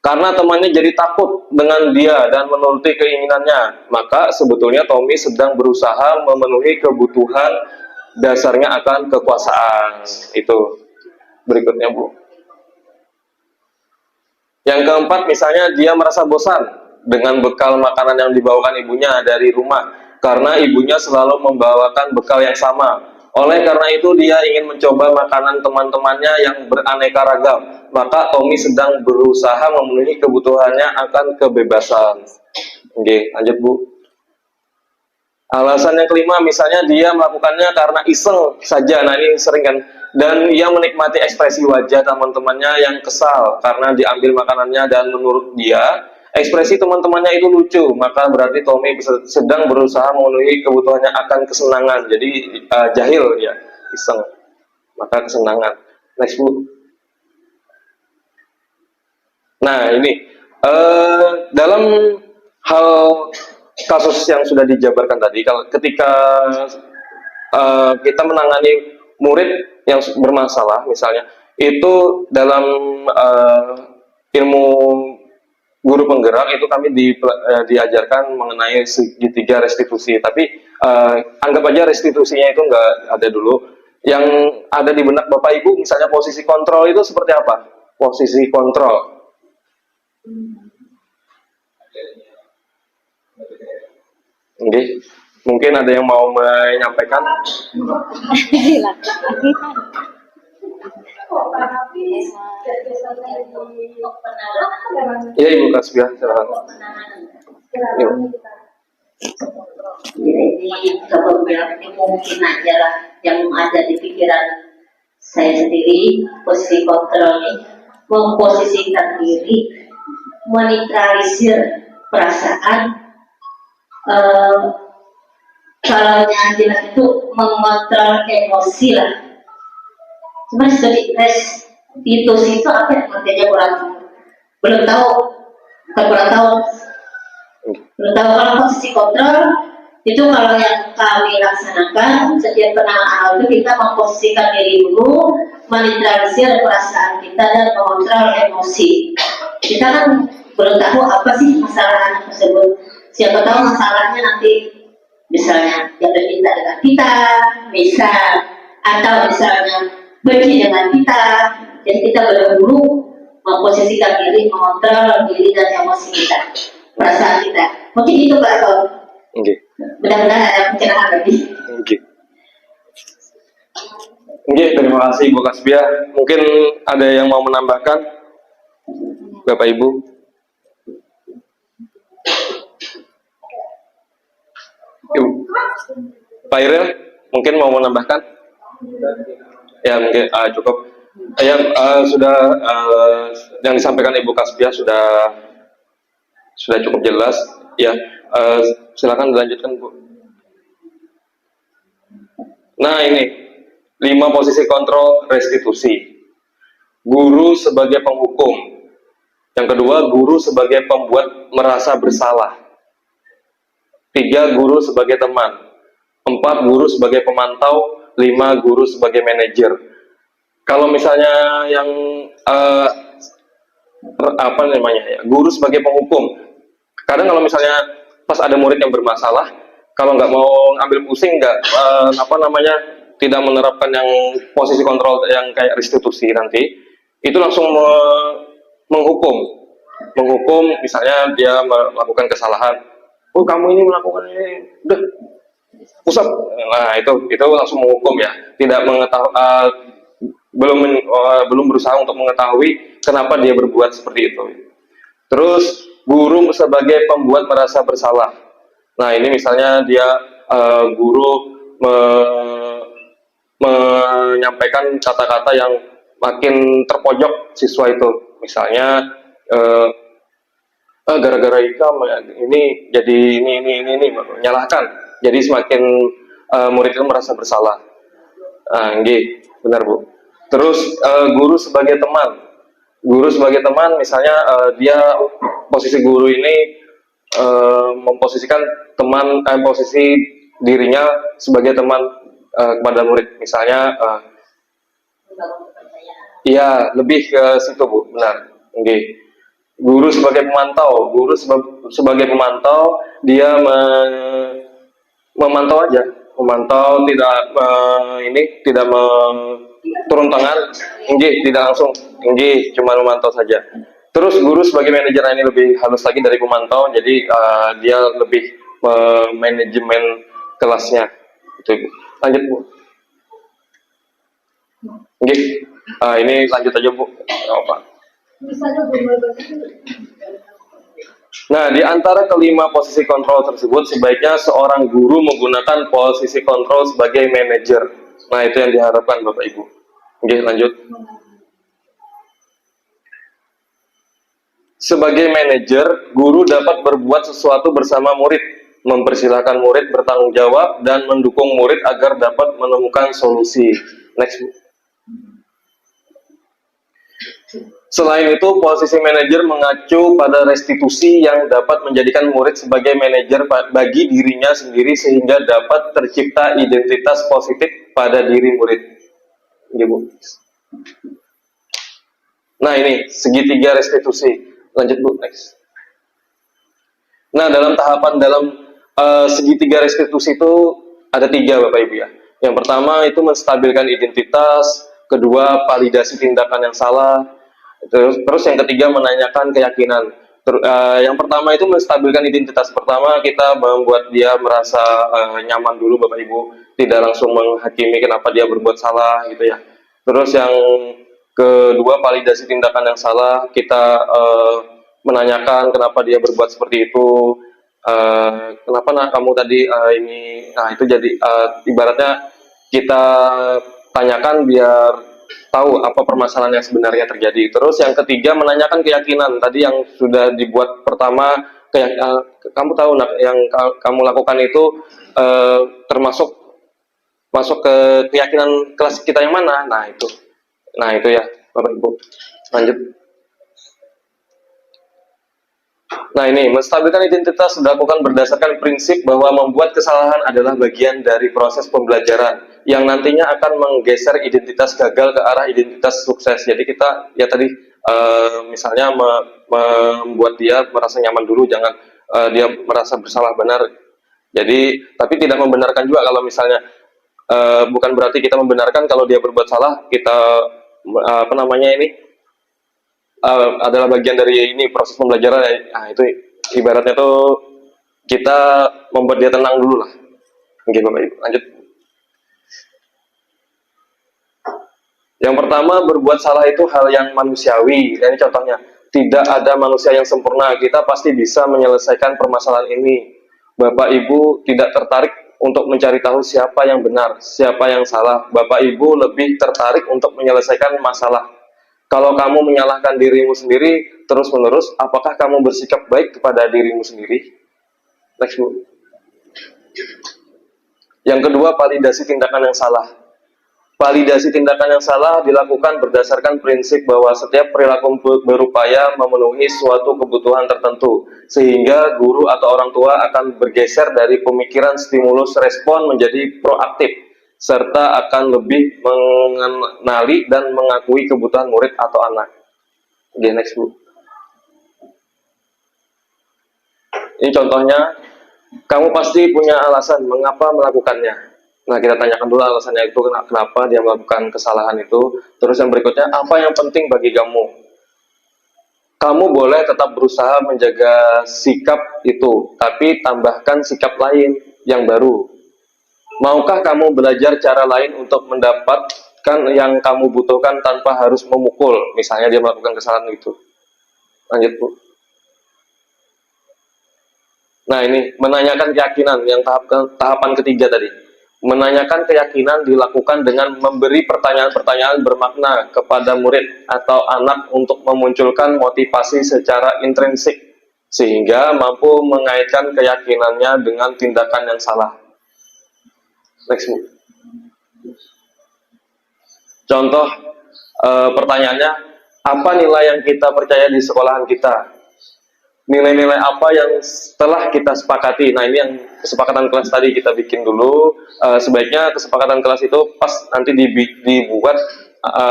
karena temannya jadi takut dengan dia dan menuruti keinginannya, maka sebetulnya Tommy sedang berusaha memenuhi kebutuhan dasarnya akan kekuasaan. Itu. Berikutnya Bu. Yang keempat misalnya dia merasa bosan dengan bekal makanan yang dibawakan ibunya dari rumah karena ibunya selalu membawakan bekal yang sama. Oleh karena itu dia ingin mencoba makanan teman-temannya yang beraneka ragam. Maka Tommy sedang berusaha memenuhi kebutuhannya akan kebebasan. Oke, lanjut Bu. Alasan yang kelima misalnya dia melakukannya karena iseng saja. Nah ini sering kan. Dan ia menikmati ekspresi wajah teman-temannya yang kesal karena diambil makanannya dan menurut dia ekspresi teman-temannya itu lucu, maka berarti Tommy sedang berusaha memenuhi kebutuhannya akan kesenangan. Jadi jahil ya, iseng, maka kesenangan. Next Bu. Nah ini dalam hal kasus yang sudah dijabarkan tadi, kalau ketika kita menangani murid yang bermasalah, misalnya itu dalam ilmu guru penggerak itu kami diajarkan mengenai segitiga restitusi, tapi anggap aja restitusinya itu nggak ada dulu. Yang ada di benak Bapak Ibu misalnya posisi kontrol itu seperti apa? Posisi kontrol. Oke, mungkin ada yang mau menyampaikan? Iya Ibu Kasbia, silakan. Jadi coba bilang ini mungkin aja lah yang ada di pikiran saya sendiri, posisi kontrol ini memposisikan diri, menetralisir perasaan, kalau jelas itu mengontrol emosi lah. Cuma studi restitusi itu apa yang artinya belum tahu, belum tahu kalau posisi kontrol itu kalau yang kami laksanakan setiap penanganan awal itu kita memposisikan diri dulu, menetralisir perasaan kita dan mengontrol emosi. Kita kan belum tahu apa sih masalah anak tersebut. Siapa tahu masalahnya nanti misalnya yang bercinta dengan kita, misal, atau misalnya benci dengan kita. Jadi kita dulu memposisikan diri, mengontrol diri dan emosi kita, perasaan kita. Mungkin itu Pak Tom. Okay. Mudah-mudahan ada pencerahan lebih. Oke. Oke, terima kasih Bu Kasbia. Mungkin ada yang mau menambahkan, Bapak Ibu? Ibu. Pak Iril, mungkin mau menambahkan? Ya, mungkin cukup. Yang sudah yang disampaikan Ibu Kasbia sudah cukup jelas. Ya, silakan dilanjutkan Bu. Nah ini 5 posisi kontrol restitusi. Guru sebagai penghukum. Yang kedua, guru sebagai pembuat merasa bersalah. 3, guru sebagai teman. 4, guru sebagai pemantau. 5, guru sebagai manajer. Kalau misalnya yang apa namanya ya, guru sebagai penghukum. Kadang kalau misalnya pas ada murid yang bermasalah, kalau nggak mau ambil pusing, nggak tidak menerapkan yang posisi kontrol yang kayak restitusi nanti, itu langsung menghukum misalnya dia melakukan kesalahan. Oh kamu ini melakukan ini, udah pusat. Nah itu langsung menghukum ya, tidak mengetahui, belum berusaha untuk mengetahui kenapa dia berbuat seperti itu. Terus guru sebagai pembuat merasa bersalah. Nah, ini misalnya dia guru menyampaikan kata-kata yang makin terpojok siswa itu. Misalnya gara-gara Ika ini jadi ini menyalahkan. Jadi semakin murid itu merasa bersalah. Nggih, benar Bu. Terus guru sebagai teman. Guru sebagai teman, misalnya dia posisi guru ini memposisikan teman, posisi dirinya sebagai teman kepada murid. Misalnya, iya lebih ke situ Bu, benar. Nggih. Guru sebagai pemantau, sebagai pemantau dia memantau aja, memantau tidak tidak turun tangan, tidak langsung, cuma memantau saja. Terus guru sebagai manajer ini lebih halus lagi dari pemantau, jadi dia lebih manajemen kelasnya. Itu Bu. Lanjut Bu. Ini lanjut aja Bu. Apa? Nah, di antara kelima posisi kontrol tersebut, sebaiknya seorang guru menggunakan posisi kontrol sebagai manajer. Nah, itu yang diharapkan Bapak Ibu. Lanjut. Sebagai manajer, guru dapat berbuat sesuatu bersama murid, mempersilahkan murid bertanggung jawab, dan mendukung murid agar dapat menemukan solusi. Next. Selain itu, posisi manajer mengacu pada restitusi yang dapat menjadikan murid sebagai manajer bagi dirinya sendiri sehingga dapat tercipta identitas positif pada diri murid. Nah, ini segitiga restitusi. Lanjut Bu, next. Nah, dalam segitiga restitusi itu ada 3 Bapak Ibu ya. Yang pertama itu menstabilkan identitas, kedua validasi tindakan yang salah, terus yang ketiga menanyakan keyakinan. Yang pertama itu menstabilkan identitas. Pertama kita membuat dia merasa nyaman dulu Bapak Ibu, tidak langsung menghakimi kenapa dia berbuat salah gitu ya. Terus yang kedua validasi tindakan yang salah, kita menanyakan kenapa dia berbuat seperti itu, kenapa kamu tadi ini, nah itu jadi ibaratnya kita tanyakan biar tahu apa permasalahan yang sebenarnya terjadi. Terus yang ketiga menanyakan keyakinan. Tadi yang sudah dibuat pertama, kamu tahu yang kamu lakukan itu masuk ke keyakinan kelas kita yang mana? Nah itu ya Bapak Ibu. Lanjut. Nah ini, menstabilkan identitas dilakukan berdasarkan prinsip bahwa membuat kesalahan adalah bagian dari proses pembelajaran yang nantinya akan menggeser identitas gagal ke arah identitas sukses. Jadi kita ya tadi misalnya membuat dia merasa nyaman dulu, jangan dia merasa bersalah benar. Jadi tapi tidak membenarkan juga kalau misalnya bukan berarti kita membenarkan kalau dia berbuat salah, kita adalah bagian dari ini proses pembelajaran. Nah itu ibaratnya tuh kita membuat dia tenang dulu lah. Oke Bapak Ibu, lanjut. Yang pertama, berbuat salah itu hal yang manusiawi. Ini contohnya, tidak ada manusia yang sempurna. Kita pasti bisa menyelesaikan permasalahan ini. Bapak Ibu tidak tertarik untuk mencari tahu siapa yang benar, siapa yang salah. Bapak Ibu lebih tertarik untuk menyelesaikan masalah. Kalau kamu menyalahkan dirimu sendiri terus-menerus, apakah kamu bersikap baik kepada dirimu sendiri? Next, Bu. Yang kedua, validasi tindakan yang salah. Validasi tindakan yang salah dilakukan berdasarkan prinsip bahwa setiap perilaku berupaya memenuhi suatu kebutuhan tertentu, sehingga guru atau orang tua akan bergeser dari pemikiran stimulus respon menjadi proaktif, serta akan lebih mengenali dan mengakui kebutuhan murid atau anak. Oke, next Bu. Ini contohnya, kamu pasti punya alasan mengapa melakukannya. Nah, kita tanyakan dulu alasannya itu kenapa dia melakukan kesalahan itu. Terus yang berikutnya, apa yang penting bagi kamu? Kamu boleh tetap berusaha menjaga sikap itu, tapi tambahkan sikap lain yang baru. Maukah kamu belajar cara lain untuk mendapatkan yang kamu butuhkan tanpa harus memukul? Misalnya dia melakukan kesalahan itu. Lanjut Bu. Nah, ini menanyakan keyakinan yang tahapan ketiga tadi. Menanyakan keyakinan dilakukan dengan memberi pertanyaan-pertanyaan bermakna kepada murid atau anak untuk memunculkan motivasi secara intrinsik sehingga mampu mengaitkan keyakinannya dengan tindakan yang salah. Next. Contoh pertanyaannya, apa nilai yang kita percaya di sekolahan kita? Nilai-nilai apa yang telah kita sepakati? Nah, ini yang kesepakatan kelas tadi kita bikin dulu. Sebaiknya kesepakatan kelas itu pas nanti dibuat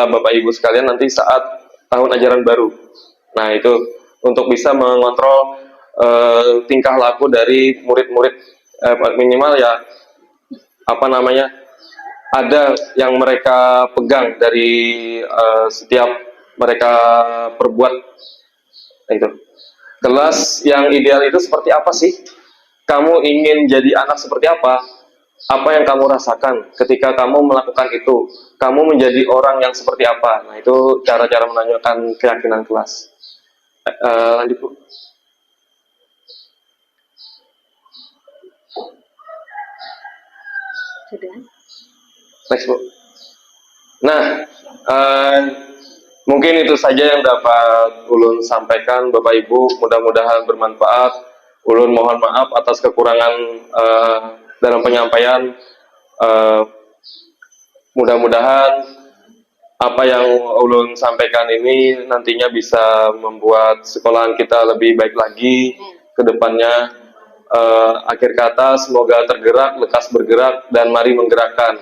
Bapak Ibu sekalian nanti saat tahun ajaran baru. Nah, itu untuk bisa mengontrol tingkah laku dari murid-murid, minimal ya apa namanya, ada yang mereka pegang dari setiap mereka perbuat. Nah, itu. Kelas yang ideal itu seperti apa sih? Kamu ingin jadi anak seperti apa? Apa yang kamu rasakan ketika kamu melakukan itu? Kamu menjadi orang yang seperti apa? Nah, itu cara-cara menanyakan keyakinan kelas. Lanjut, Bu. Sudah. Next, Bu. Nah, mungkin itu saja yang dapat Ulun sampaikan, Bapak Ibu. Mudah-mudahan bermanfaat. Ulun mohon maaf atas kekurangan dalam penyampaian. Mudah-mudahan apa yang Ulun sampaikan ini nantinya bisa membuat sekolahan kita lebih baik lagi ke depannya. Akhir kata, semoga tergerak, lekas bergerak, dan mari menggerakkan.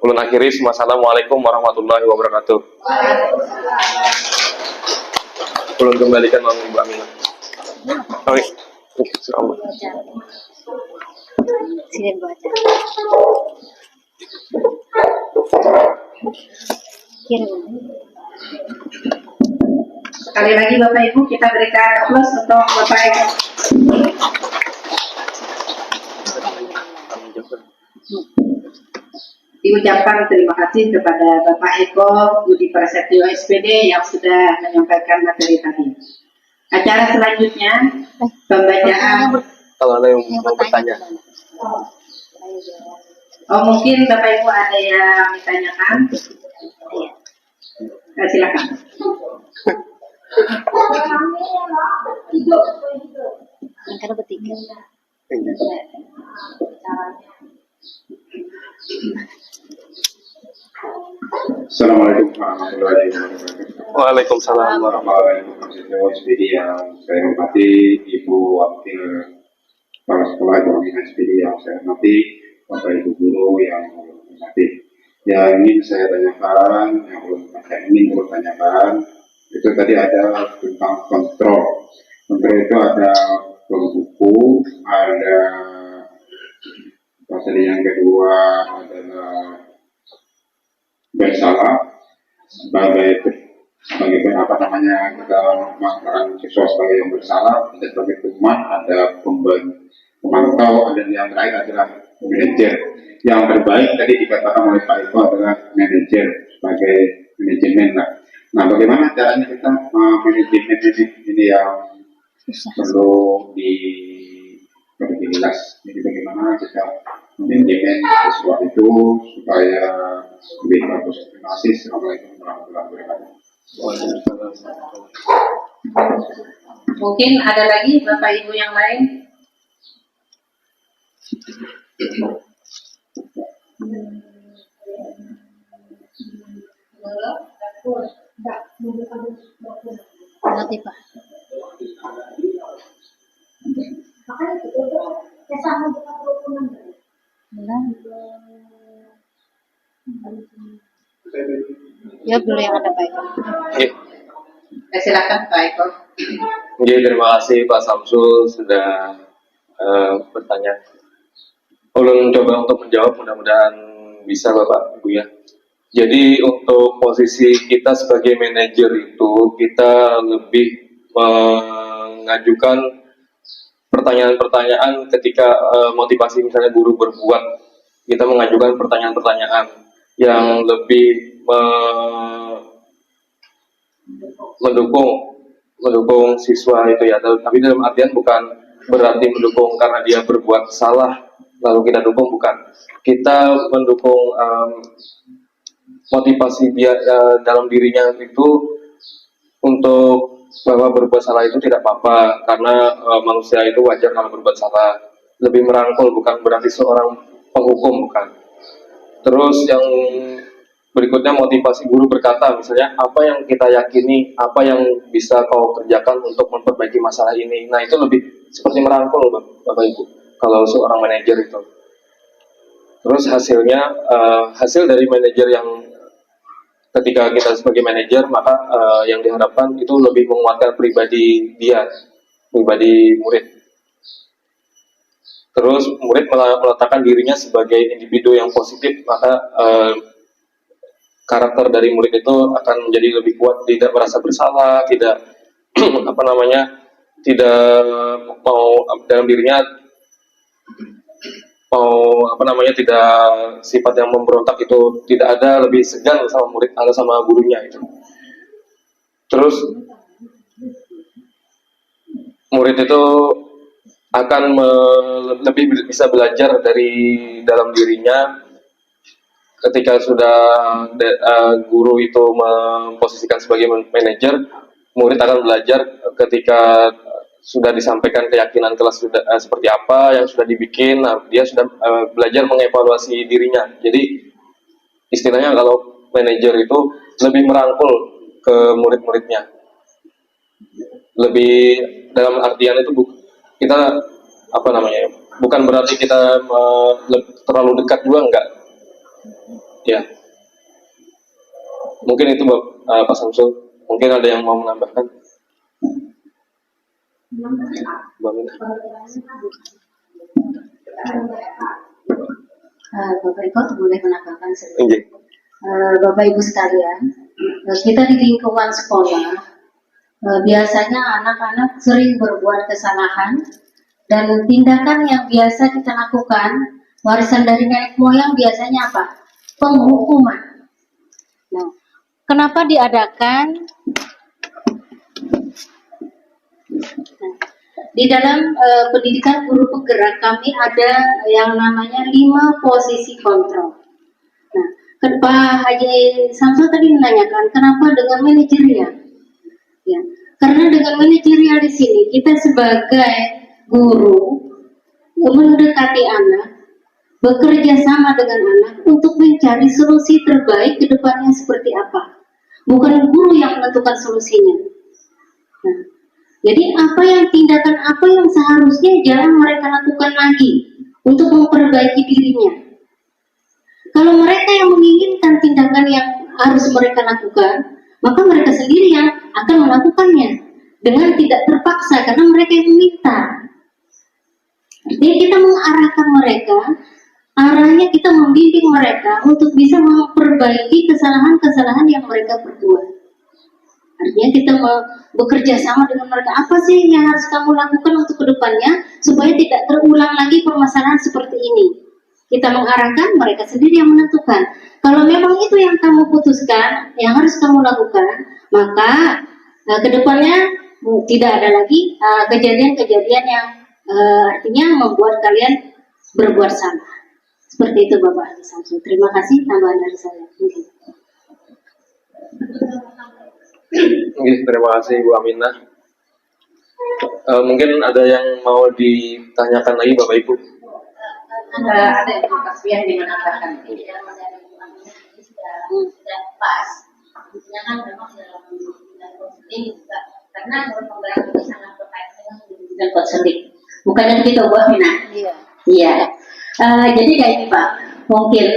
Ulun akhiri, wassalamualaikum warahmatullahi wabarakatuh. Ulun kembalikan uang Ibu Aminah. Oke. Sini baca. Sekali lagi Bapak Ibu, kita berikan aplaus untuk Bapak Eko. Diucapkan terima kasih kepada Bapak Eko Budi Prasetyo SPD yang sudah menyampaikan materi tadi. Acara selanjutnya pembacaan. Kalau ada yang mau bertanya. Oh, mungkin Bapak Ibu ada yang ditanyakan? Silakan. Angkara bertiga. Assalamualaikum warahmatullahi wabarakatuh. Waalaikumsalam warahmatullahi Mahasiswa SPD yang saya hormati, Ibu Wakil Kepala Sekolah Jaringan SPD yang saya hormati, Bapak Ibu Guru yang saya hormati. Yang ingin saya tanyakan, yang ingin saya tanyakan, itu tadi ada tentang kontrol. Kontrol itu ada pembuku, ada pasal yang kedua adalah bersalah sebagai apa namanya, kita mengatakan siswa sebagai yang bersalah, ada sebagai teman, ada pemantau, ada yang lain adalah manajer. Yang terbaik tadi dikatakan oleh Pak Eko adalah manajer sebagai manajemen lah. Nah, bagaimana caranya kita manajemen ini yang perlu diperjelas. Jadi bagaimana kita manajemen siswa itu supaya lebih bagus. Terima kasih. Assalamualaikum warahmatullahi wabarakatuh. Mungkin ada lagi Bapak Ibu yang lain? Nanti Pak. Ya dulu yang ada baik. Silakan Pak Eko. Oke, terima kasih Pak Samsul sudah bertanya. Ulun coba untuk menjawab, mudah-mudahan bisa Bapak Ibu ya. Jadi untuk posisi kita sebagai manajer itu kita lebih mengajukan pertanyaan-pertanyaan ketika motivasi misalnya guru berbuat, kita mengajukan pertanyaan-pertanyaan yang lebih mendukung siswa itu ya, tapi dalam artian bukan berarti mendukung karena dia berbuat salah lalu kita dukung, bukan. Kita mendukung motivasi dia dalam dirinya itu untuk bahwa berbuat salah itu tidak apa-apa, karena manusia itu wajar kalau berbuat salah. Lebih merangkul, bukan berarti seorang penghukum, bukan. Terus yang berikutnya motivasi guru berkata, misalnya apa yang kita yakini, apa yang bisa kau kerjakan untuk memperbaiki masalah ini. Nah itu lebih seperti merangkul Bapak Ibu kalau seorang manajer itu. Terus hasilnya, hasil dari manajer yang ketika kita sebagai manajer, maka yang diharapkan itu lebih menguatkan pribadi dia, pribadi murid. Terus murid meletakkan dirinya sebagai individu yang positif, maka karakter dari murid itu akan menjadi lebih kuat, tidak merasa bersalah, tidak tidak mau dalam dirinya tidak sifat yang memberontak itu tidak ada, lebih segan sama murid atau sama gurunya itu. Terus murid itu akan lebih bisa belajar dari dalam dirinya ketika sudah guru itu memposisikan sebagai manajer. Murid akan belajar ketika sudah disampaikan keyakinan kelas sudah seperti apa yang sudah dibikin. Nah, dia sudah belajar mengevaluasi dirinya. Jadi istilahnya kalau manajer itu lebih merangkul ke murid-muridnya, lebih dalam artian itu kita bukan berarti kita terlalu dekat juga, enggak ya. Mungkin itu Pak Samsul, mungkin ada yang mau menambahkan. Mbak Mina. Bapak Ibu boleh menambahkan sedikit. Bapak Ibu sekalian, kita di lingkungan sekolah biasanya anak-anak sering berbuat kesalahan, dan tindakan yang biasa kita lakukan warisan dari nenek moyang biasanya apa? Penghukuman. Nah, kenapa diadakan? Di dalam pendidikan guru penggerak kami ada yang namanya 5 posisi kontrol. Nah, Pak Haji Samsul tadi menanyakan kenapa dengan manajerial? Ya, karena dengan manajerial di sini kita sebagai guru mendekati anak, bekerja sama dengan anak untuk mencari solusi terbaik ke depannya seperti apa. Bukan guru yang menentukan solusinya. Nah, jadi tindakan apa yang seharusnya jangan mereka lakukan lagi untuk memperbaiki dirinya. Kalau mereka yang menginginkan tindakan yang harus mereka lakukan, maka mereka sendiri yang akan melakukannya dengan tidak terpaksa karena mereka yang meminta. Artinya kita mengarahkan mereka, arahnya kita membimbing mereka untuk bisa memperbaiki kesalahan-kesalahan yang mereka perbuat. Artinya kita bekerja sama dengan mereka, apa sih yang harus kamu lakukan untuk kedepannya supaya tidak terulang lagi permasalahan seperti ini. Kita mengarahkan, mereka sendiri yang menentukan. Kalau memang itu yang kamu putuskan, yang harus kamu lakukan, maka kedepannya tidak ada lagi kejadian-kejadian yang artinya membuat kalian berbuat salah. Seperti itu Bapak Haji Samsul. Terima kasih tambahan dari saya. Terima kasih Bu Aminah. Mungkin ada yang mau ditanyakan lagi Bapak Ibu? Ada yang dimenangkan sudah pas. Intinya kan memang dalam konseling juga karena penggerak ini sangat berkaitan dengan konseling. Bukannya begitu Bu Aminah? Iya. Jadi kayak ini Pak, mungkin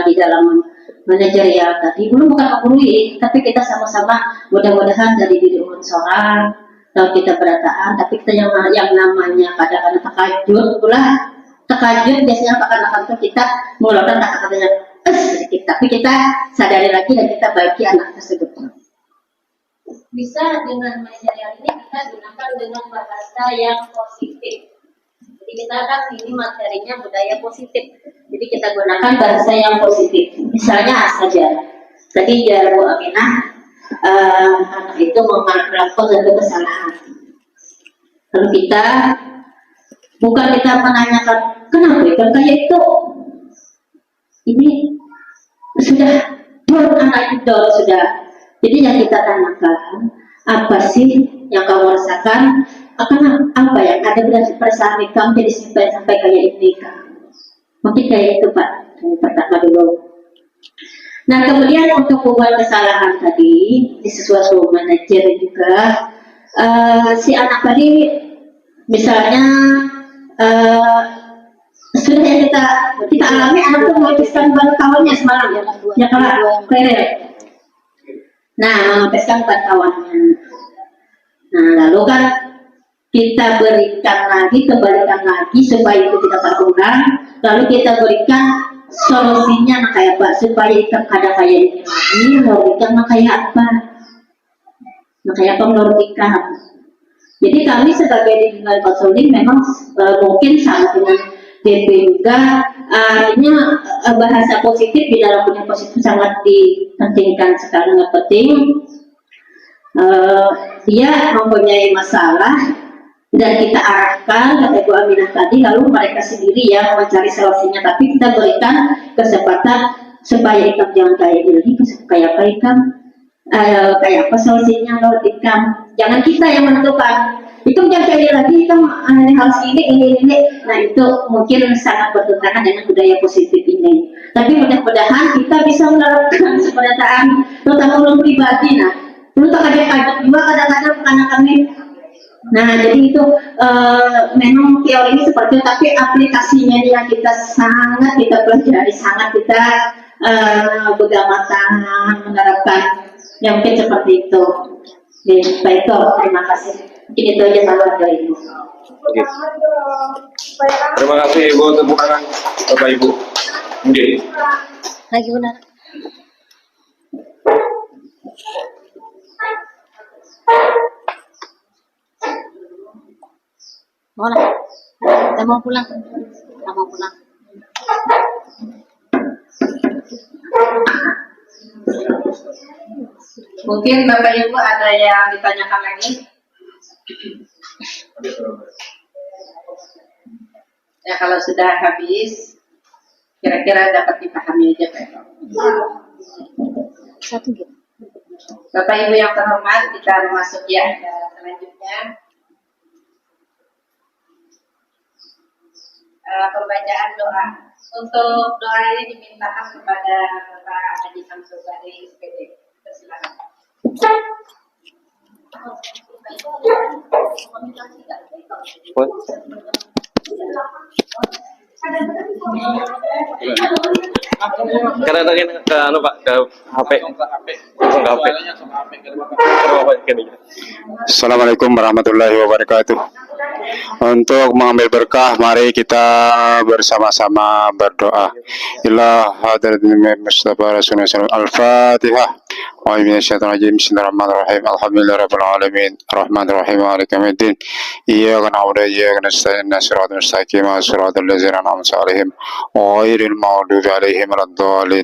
di dalam manajerial tadi belum bukan menggurui, tapi kita sama-sama mudah-mudahan dari diri seorang atau kita berataan, tapi kita yang namanya kadang-kadang takajud biasanya akan kita mengeluarkan kata-katanya sedikit, tapi kita sadari lagi dan kita bagi anak tersebut. Bisa dengan manajerial ini kita gunakan dengan bahasa yang positif. Jadi kita kan ini materinya budaya positif. Jadi kita gunakan bahasa yang positif. Misalnya saja, tadi Bu Aminah anak itu melakukan satu kesalahan. Lalu kita Bukan kita menanyakan kenapa ikan kayak itu. Ini sudah anak itu sudah. Jadi yang kita tanyakan, apa sih yang kamu rasakan? Akan apa yang ada pada perasaan kamu jadi sampai kayak ini kan? Mungkin kayak itu Pak, yang pertama dulu. Nah kemudian untuk membuat kesalahan tadi di sesuatu manajer juga, si anak tadi misalnya sudah yang kita alami, anak itu menghabiskan ban kawannya semalam ya kalau keren. Nah menghabiskan ban kawannya. Nah lalu kan kita berikan lagi, kembalikan lagi supaya itu tidak terulang. Lalu kita berikan solusinya kayak apa supaya ikan kada kayak ini lagi. Menurut ikan kayak apa? Kayak apa menurut ikan? Jadi kami sebagai digital konseling memang mungkin sama dengan DP juga, bahasa positif di dalam dunia positif sangat dipentingkan sekali, sangat penting. Dia mempunyai masalah dan kita arahkan kata Ibu Aminah tadi, lalu mereka sendiri yang mencari solusinya, tapi kita berikan kesempatan supaya ikan jangan kayak ini, kayak apa ikan, kayak apa solusinya menurut ikan. Jangan kita yang menentukan itu jangan kayak lagi, itu harus ini. Nah itu mungkin sangat bertentangan dengan budaya positif ini, tapi mudah-mudahan kita bisa menerapkan pernyataan terutama ulun pribadi. Nah lu tak kaget juga kadang-kadang anak kami. Nah jadi itu memang teorinya seperti itu, tapi aplikasinya yang kita sangat kita pelajari, sangat kita pegang tangan menerapkan yang mungkin seperti itu. Baik, terima kasih. Mungkin itu aja salah dari Ibu. Oke. Terima kasih Ibu, tepuk tangan Bapak Ibu. Oke. Lagi benar. Mau lah. Kita mau pulang. Mungkin Bapak Ibu ada yang ditanyakan lagi? Ya kalau sudah habis, kira-kira dapat dipahami aja Pak. Satu gitu. Bapak Ibu yang terhormat, kita memasuki acara selanjutnya. Pembacaan doa. Untuk doa ini dimintakan kepada Bapak Haji Samsul dari SPD. Silakan. Karena tadi ke anu Pak, ke HP. Langsung ke HP. Assalamualaikum warahmatullahi wabarakatuh. Untuk mengambil berkah, mari kita bersama-sama berdoa. Ila hadratin Mustafa Rasulullah Al-Fatihah. Bismillahirrahmanirrahim. Alhamdulillahirabbil alamin. Arrahmanirrahim. Maliki yaumiddin. Iyyaka na'budu wa iyyaka nasta'in. Shiratal mustaqim. Shiratal ladzina an'amta 'alaihim ghairil maghdubi 'alaihim waladdallin.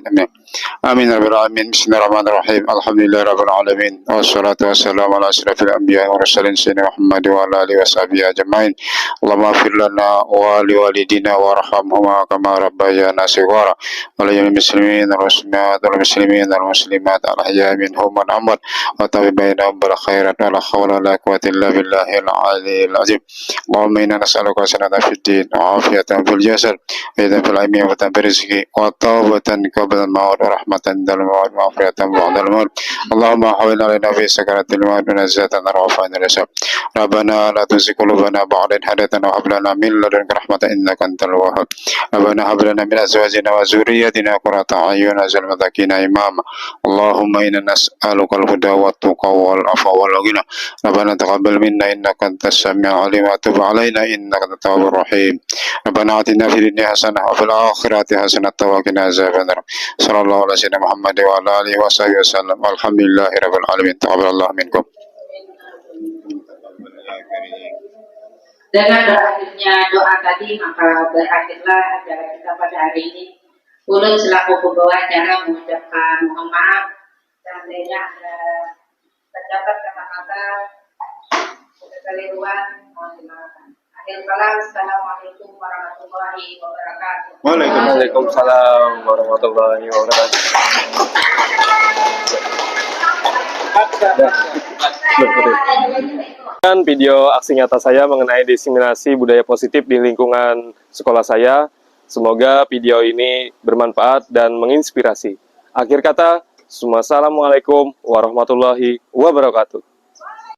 Amin ya rabbal alamin. Bismillahirrahmanirrahim. Alhamdulillahirabbil alamin. Wassalatu wassalamu ala asyrafil anbiya'i wal mursalin sayyidina Muhammad wa ala alihi washabihi ajmain. Allahumma ighfir lana wa liwalidina warhamhuma kama rabbayana shighara. Wa lil muslimin wal muslimat al ahya'i minhum wal amwat wa tabi bainahum bil khairat wa la hawla wa la quwwata illa billahil aliyyil azim. Allahumma inna nas'aluka sanatan fid din wa afiyatan fil jasad wa idzan fil ilmi wa tan rizqi wa tawbatan qabla al-maut wa rahmatan dal maut wa afiyatan ba'da al-maut. Allahumma hawwin alaina fi sakaratil maut wa nazzatan arwafan al-asab. Rabbana la tuzigh qulubana ba'da idh hadaytana wa hab lana min ladunka rahmatan innaka antal wahhab. Rabbana hab lana min azwajina wa dhurriyyatina qurrata a'yun waj'alna lil muttaqina imama. Allahumma inna nas'aluka al-huda wa at-tuqa wal afwa wal ghina. Rabbana taqabbal minna innaka antas sami'ul 'alim wa tub 'alaina innaka antat tawwabur rahim. Rabbana atina fid dunya hasanah wa fil akhirati hasanah wa qina azabannar. Sallallahu alaihi wasallam Muhammad wa ala alihi wasallam. Alhamdulillahirabbil alamin. Taqabbalallahu minkum. Dengan berakhirnya doa tadi, maka berakhirlah acara kita pada hari ini. Ulun selaku pembawa acara mengucapkan mohon maaf seandainya ada terdapat kata-kata kekeliruan, mohon dimaafkan. Akhir kalam, Assalamualaikum warahmatullahi wabarakatuh. Waalaikumsalam warahmatullahi wabarakatuh. Dan video aksi nyata saya mengenai diseminasi budaya positif di lingkungan sekolah saya. Semoga video ini bermanfaat dan menginspirasi. Akhir kata, Assalamualaikum warahmatullahi wabarakatuh.